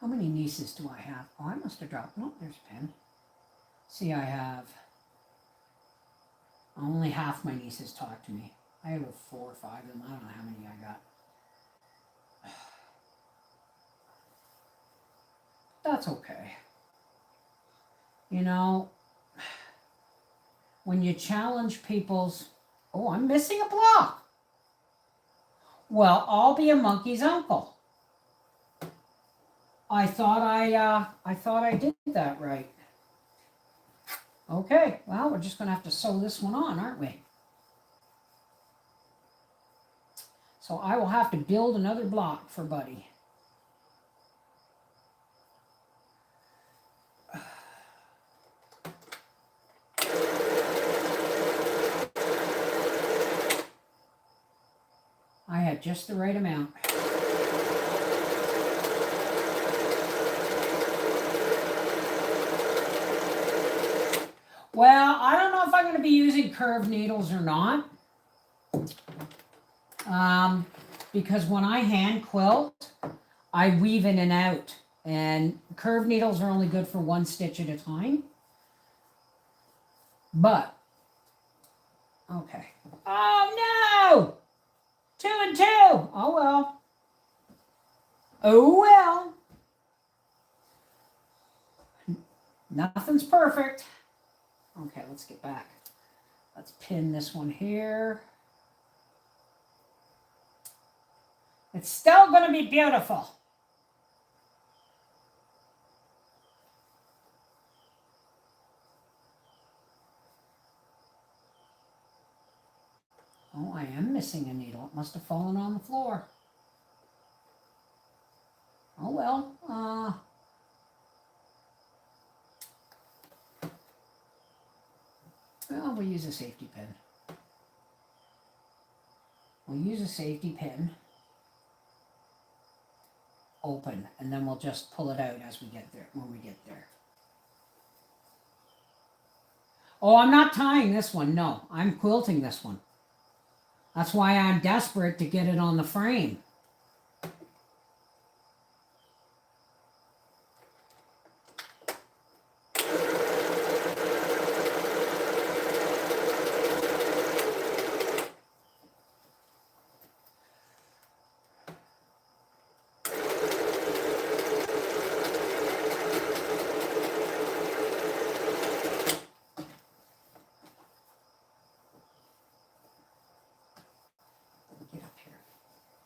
How many nieces do I have? Oh, I must have dropped. No, there's a pen. See, I have only half my nieces talk to me. I have 4 or 5 of them. I don't know how many I got. That's okay. You know, when you challenge people's, oh, I'm missing a block. Well, I'll be a monkey's uncle. I thought I did that right. Okay, well, we're just going to have to sew this one on, aren't we? So I will have to build another block for Buddy. I had just the right amount. Well, I don't know if I'm going to be using curved needles or not. Because when I hand quilt, I weave in and out. And curved needles are only good for 1 stitch at a time. But, okay. Oh no! 2 and 2. Oh well. Oh well. Nothing's perfect. Okay, let's get back. Let's pin this one here. It's still going to be beautiful. Oh, I am missing a needle. It must have fallen on the floor. Oh well. Well, we'll use a safety pin. We'll use a safety pin. Open, and then we'll just pull it out as we get there, when we get there. Oh, I'm not tying this one. No, I'm quilting this one. That's why I'm desperate to get it on the frame. Get up here.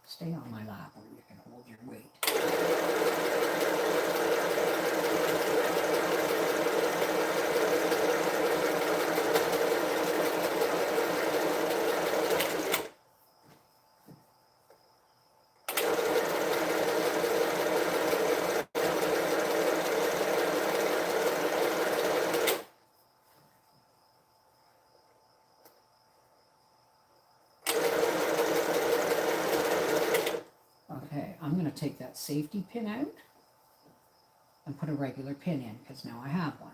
Stay on my lap where you can hold your weight. Okay, I'm going to take that safety pin out and put a regular pin in because now I have one.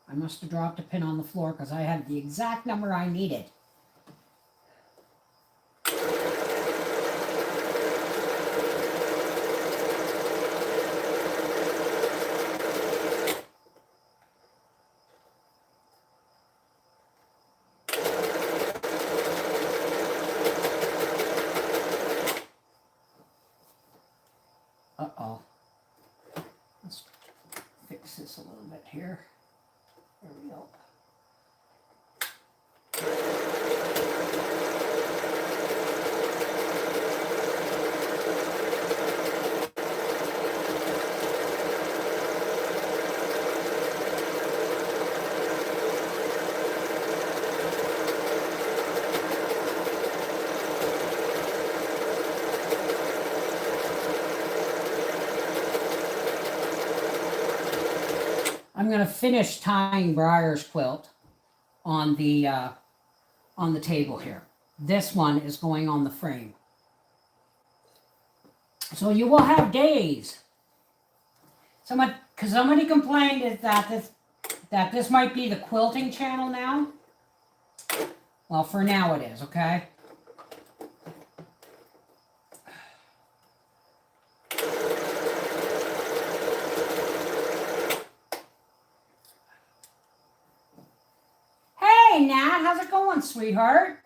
I must have dropped a pin on the floor because I had the exact number I needed. Uh-oh. Let's fix this a little bit here. There we go. going to finish tying Briar's quilt on the table here. This one is going on the frame. So you will have days. Because somebody complained that this might be the quilting channel now. Well, for now it is, okay? Hey, Nat, how's it going, sweetheart?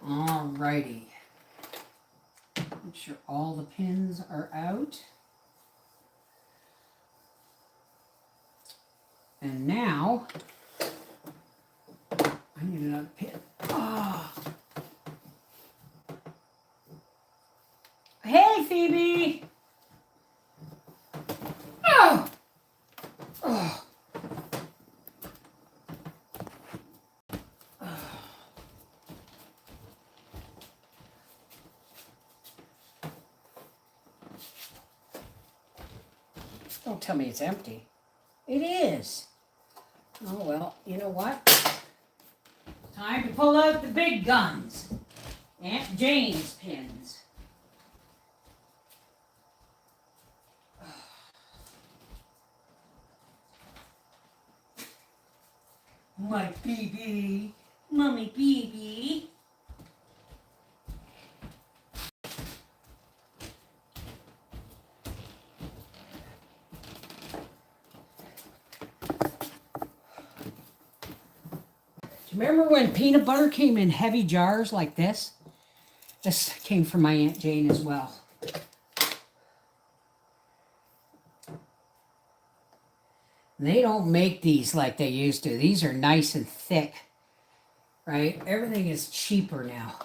Alrighty. Make sure all the pins are out. And now, I need another pin. Oh. Hey, Phoebe! Oh! Oh. Don't tell me it's empty. It is. Oh, well, you know what? Time to pull out the big guns. Aunt Jane's pins. My baby. Mommy baby. Remember when peanut butter came in heavy jars like this? This came from my Aunt Jane as well. They don't make these like they used to. These are nice and thick, right? Everything is cheaper now.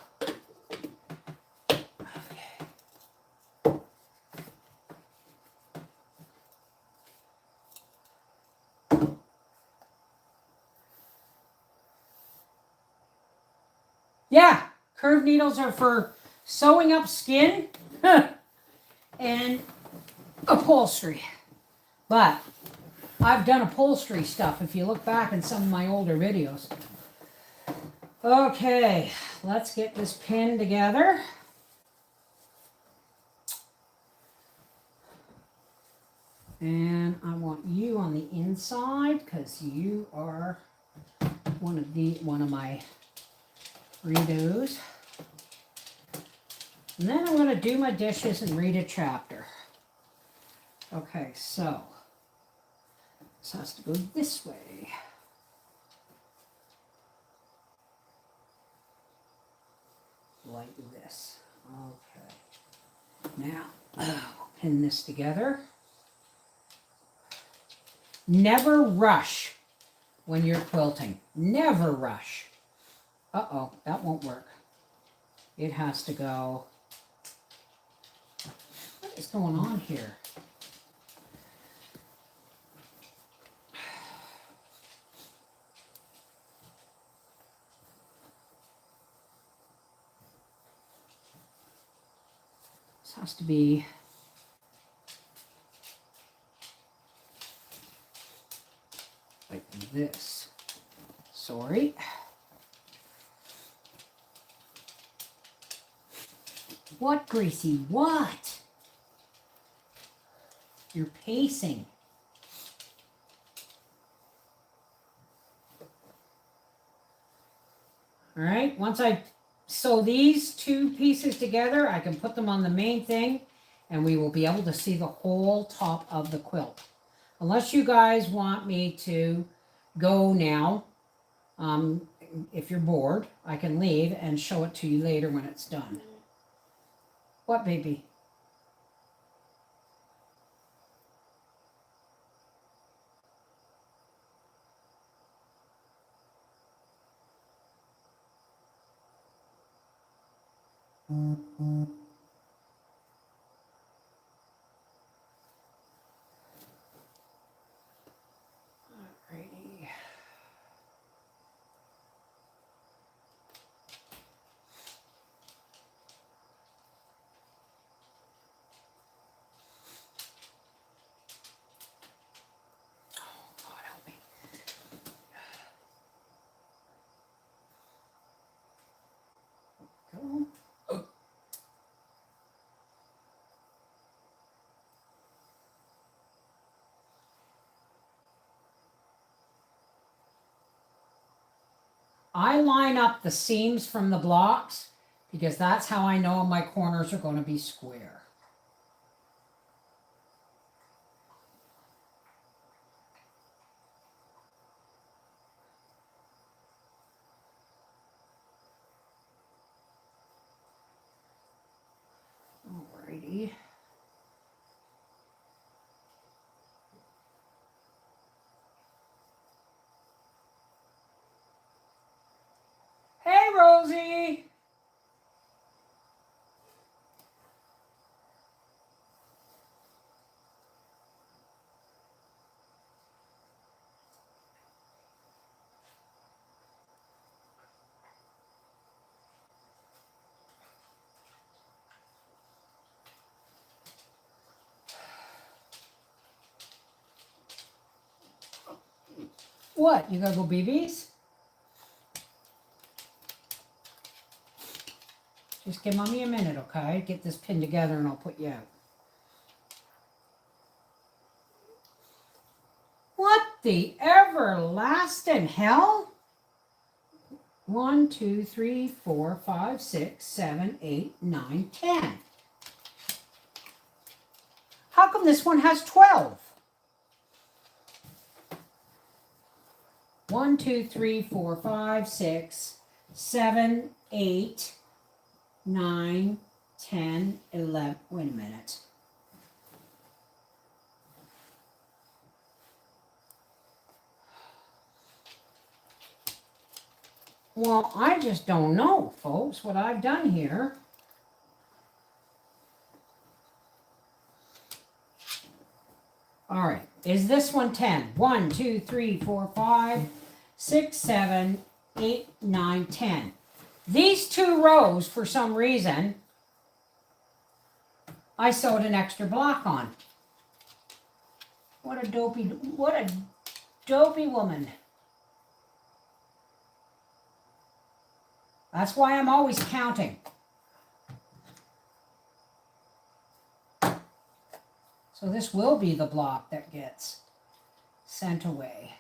Yeah, curved needles are for sewing up skin and upholstery. But I've done upholstery stuff if you look back in some of my older videos. Okay, let's get this pin together. And I want you on the inside because you are one of my redos. And then I'm going to do my dishes and read a chapter. Okay, so this has to go this way. Like this. Okay. Now, pin this together. Never rush when you're quilting. Never rush. Uh-oh, that won't work. It has to go. What is going on here? This has to be like this. Sorry. What, Gracie? What? You're pacing. All right, once I sew these two pieces together, I can put them on the main thing and we will be able to see the whole top of the quilt. Unless you guys want me to go now. If you're bored, I can leave and show it to you later when it's done. What, baby? Alrighty. God help me. Go. I line up the seams from the blocks because that's how I know my corners are going to be square. Alrighty. Hey, Rosie. What? You gotta go BBs? Just give mommy a minute, okay? Get this pinned together and I'll put you out. What the everlasting hell? 1, 2, 3, 4, 5, 6, 7, 8, 9, 10. How come this one has 12? 1, 2, 3, 4, 5, 6, 7, 8, 9, 10, 11. Wait a minute. Well, I just don't know, folks, what I've done here. All right, is this one 10? 1, 2, 3, 4, 5, 6, 7, 8, 9, 10. These two rows, for some reason, I sewed an extra block on. What a dopey woman. That's why I'm always counting. So this will be the block that gets sent away.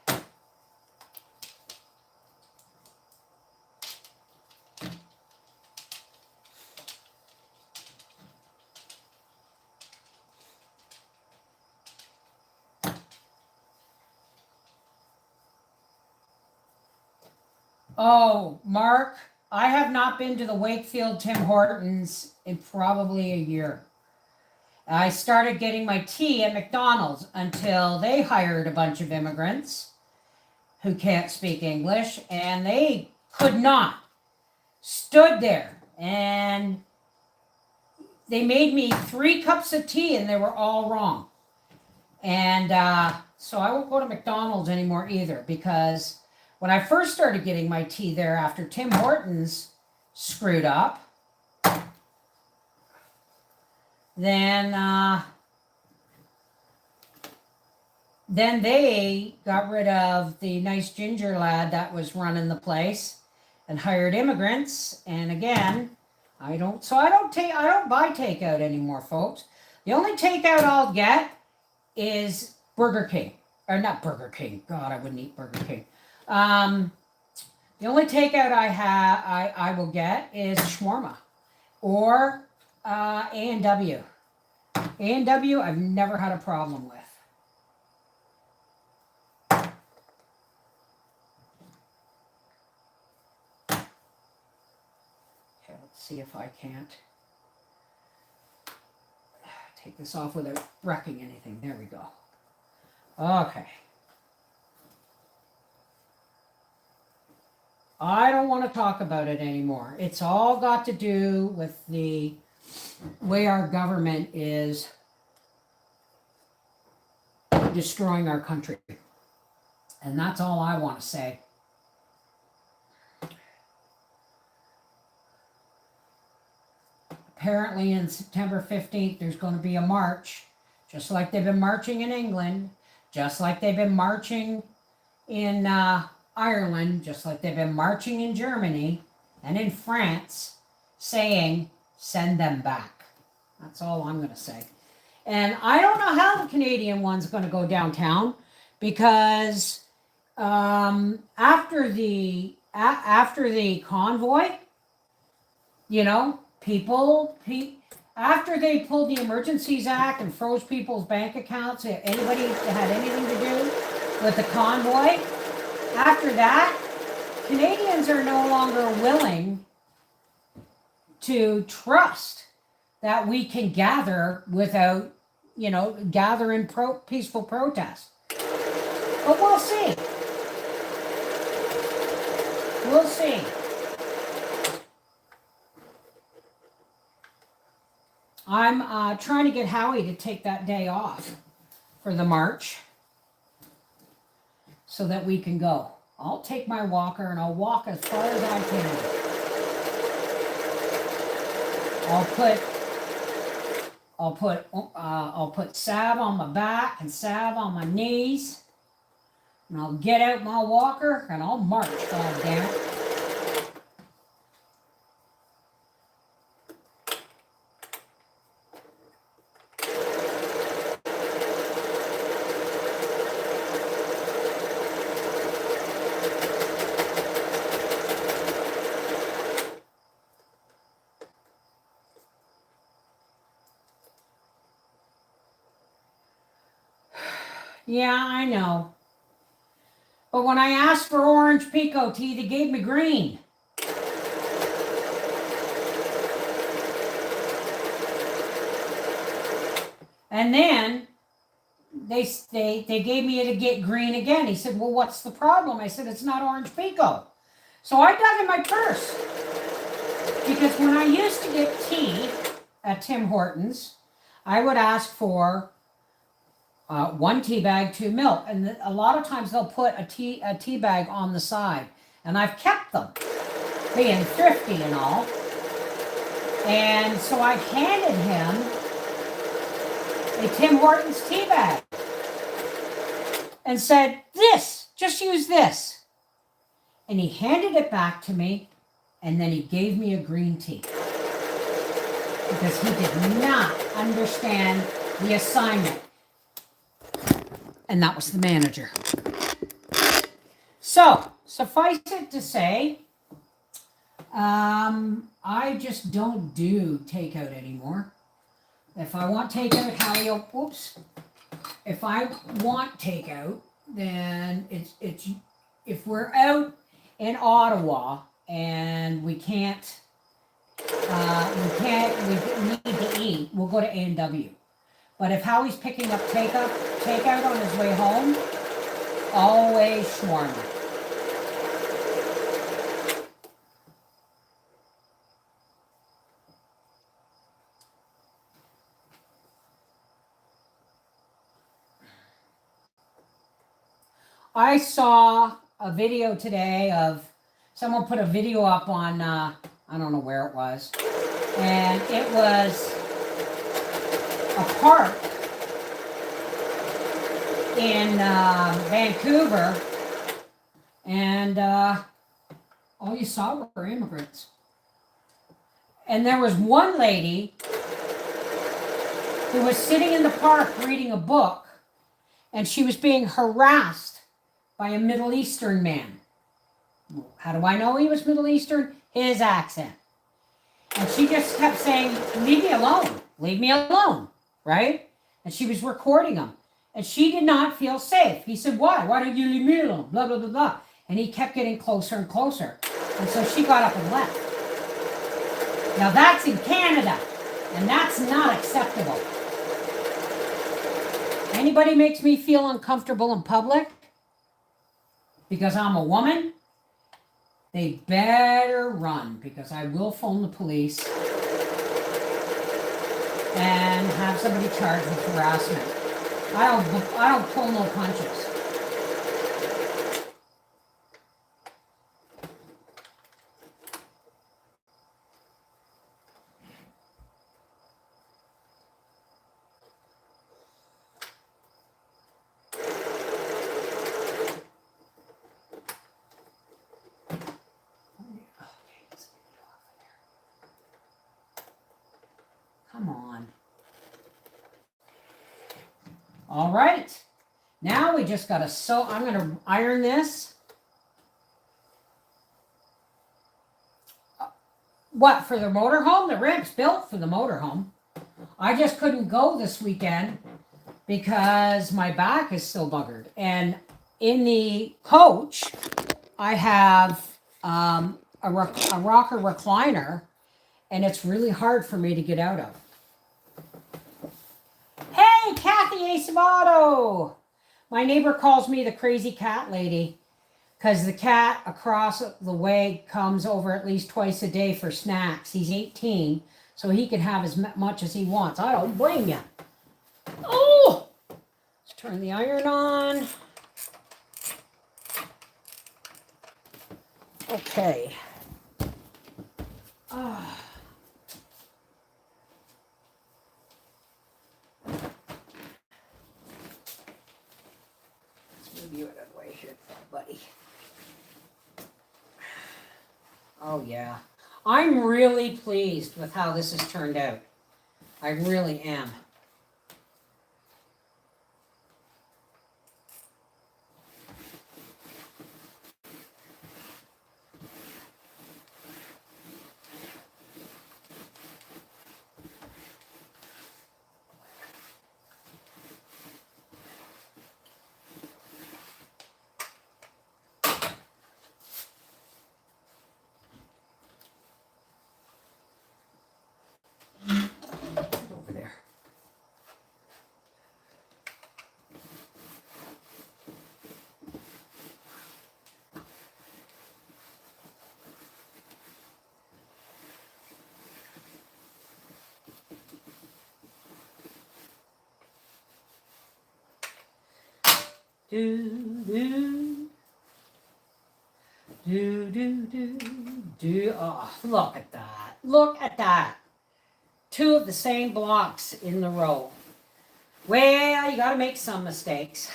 Oh, Mark, I have not been to the Wakefield Tim Hortons in probably a year. I started getting my tea at McDonald's until they hired a bunch of immigrants who can't speak English, and they could not. Stood there, and they made me 3 cups of tea, and they were all wrong. And so I won't go to McDonald's anymore either, because when I first started getting my tea there after Tim Hortons screwed up, then they got rid of the nice ginger lad that was running the place and hired immigrants. And again, I don't buy takeout anymore, folks. The only takeout I'll get is Burger King. Or not Burger King. God, I wouldn't eat Burger King. The only takeout I will get is shawarma or A&W. A&W I've never had a problem with. see if I can't take this off without wrecking anything. There we go. Okay. I don't want to talk about it anymore. It's all got to do with the way our government is destroying our country. And that's all I want to say. Apparently in September 15th, there's going to be a march, just like they've been marching in England, just like they've been marching in Ireland, just like they've been marching in Germany and in France, saying, send them back. That's all I'm going to say. And I don't know how the Canadian one's going to go downtown, because after the convoy, you know, after they pulled the Emergencies Act and froze people's bank accounts, if anybody had anything to do with the convoy, after that, Canadians are no longer willing to trust that we can gather without, you know, gather in peaceful protest. But we'll see. We'll see. I'm trying to get Howie to take that day off for the march so that we can go. I'll take my walker and I'll walk as far as I can. I'll put salve on my back and salve on my knees, and I'll get out my walker and I'll march, God damn it. Yeah, I know. But when I asked for orange pico tea, they gave me green. And then they gave me to get green again. He said, well, what's the problem? I said, it's not orange pico. So I dug in my purse. Because when I used to get tea at Tim Hortons, I would ask for 1 tea bag, 2 milk. And a lot of times they'll put a tea bag on the side. And I've kept them, being thrifty and all. And so I handed him a Tim Hortons tea bag and said, this, just use this. And he handed it back to me, and then he gave me a green tea. Because he did not understand the assignment. And that was the manager. So, suffice it to say, I just don't do takeout anymore. If I want takeout, if I want takeout, then it's if we're out in Ottawa and we need to eat, we'll go to A&W. But if Howie's picking up takeout on his way home, always shawarma. I saw a video today of someone put a video up on, I don't know where it was, and it was a park in Vancouver, and all you saw were immigrants. And there was one lady who was sitting in the park reading a book, and she was being harassed by a Middle Eastern man. How do I know he was Middle Eastern? His accent. And she just kept saying, leave me alone, right? And she was recording him. And she did not feel safe. He said, why? Why don't you leave me alone? Blah, blah, blah, blah. And he kept getting closer and closer. And so she got up and left. Now that's in Canada, and that's not acceptable. Anybody makes me feel uncomfortable in public because I'm a woman, they better run, because I will phone the police and have somebody charged with harassment. I don't pull no punches. Come on. All right. Now we just got to sew. I'm going to iron this. What, for the motorhome? The rimp's built for the motorhome. I just couldn't go this weekend because my back is still buggered. And in the coach, I have a rocker recliner, and it's really hard for me to get out of. Hey, Kathy Acevato! My neighbor calls me the crazy cat lady because the cat across the way comes over at least twice a day for snacks. He's 18, so he can have as much as he wants. I don't blame you. Oh! Let's turn the iron on. Okay. You out of the way here, buddy. Oh yeah, I'm really pleased with how this has turned out. I really am. Over there. Do. Oh, look at that. Look at that. Two of the same blocks in the row. Well, you got to make some mistakes.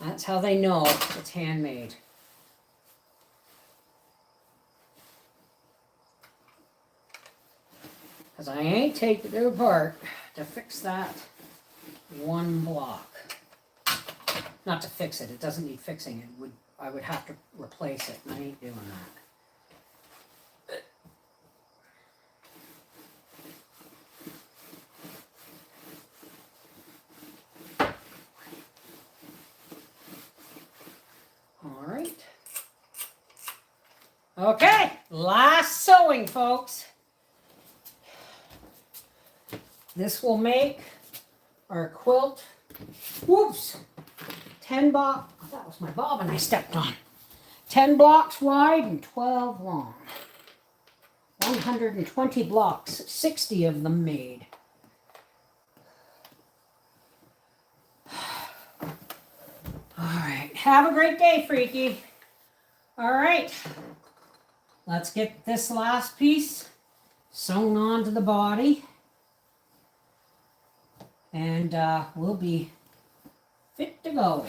That's how they know it's handmade. Because I ain't taking it apart to fix that one block. Not to fix it. It doesn't need fixing. I would have to replace it. I ain't doing that. All right. Okay, last sewing, folks. This will make our quilt, whoops, 10 blocks, oh, that was my bobbin I stepped on. 10 blocks wide and 12 long. 120 blocks, 60 of them made. All right, have a great day, Freaky. All right, let's get this last piece sewn onto the body. And we'll be fit to go.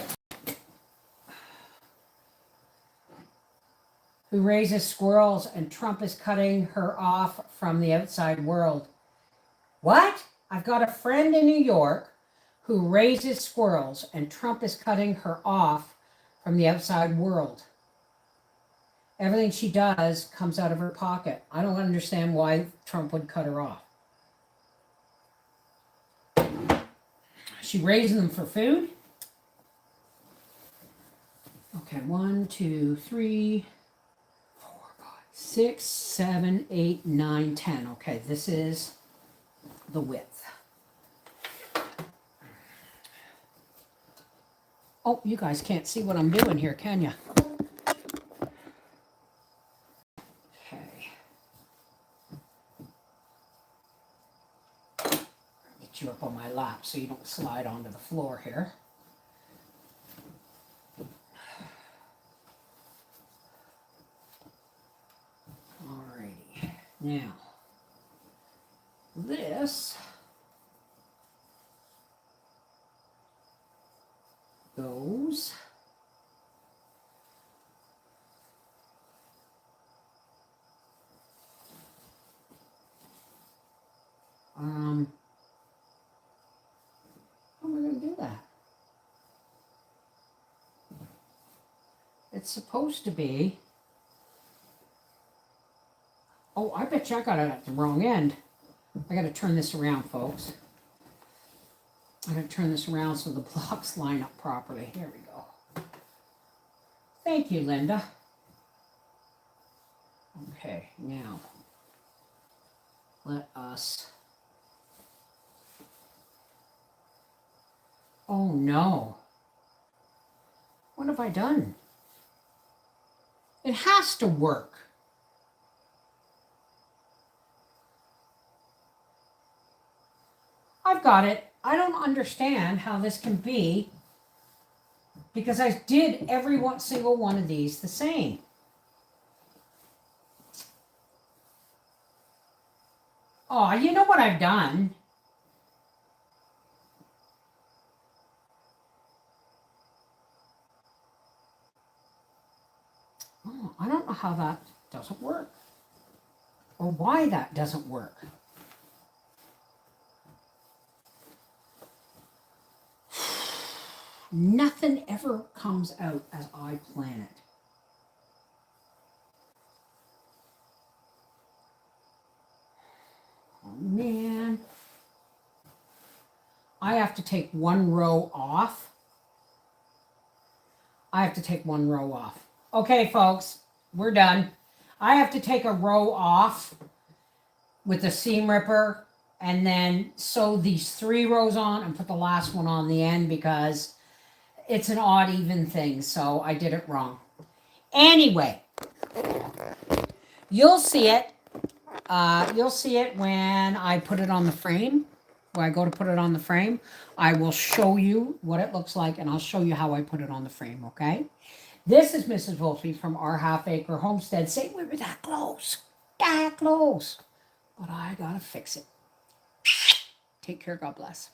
Who raises squirrels and Trump is cutting her off from the outside world. What? I've got a friend in New York who raises squirrels and Trump is cutting her off from the outside world. Everything she does comes out of her pocket. I don't understand why Trump would cut her off. She raising them for food. Okay, 1, 2, 3, 4, 5, 6, 7, 8, 9, 10. Okay, this is the width. Oh, you guys can't see what I'm doing here, can you? Okay. Get you up on my lap so you don't slide onto the floor here. Alrighty. Now, this goes how am I going to do that? It's supposed to be, oh, I bet you I got it at the wrong end. I got to turn this around, folks. I got to turn this around so the blocks line up properly. Here we go. Thank you, Linda. Okay, now let us. Oh no. What have I done? It has to work. I've got it. I don't understand how this can be because I did every single one of these the same. Oh, you know what I've done? Oh, I don't know how that doesn't work or why that doesn't work. Nothing ever comes out as I plan it. Oh man. I have to take one row off. I have to take one row off. Okay, folks, we're done. I have to take a row off with the seam ripper and then sew these 3 rows on and put the last one on the end because it's an odd even thing, so I did it wrong. Anyway, you'll see it. You'll see it when I put it on the frame. When I go to put it on the frame, I will show you what it looks like and I'll show you how I put it on the frame, okay? This is Mrs. Volpe from our Half Acre Homestead saying we were that close. That close. But I gotta fix it. Take care, God bless.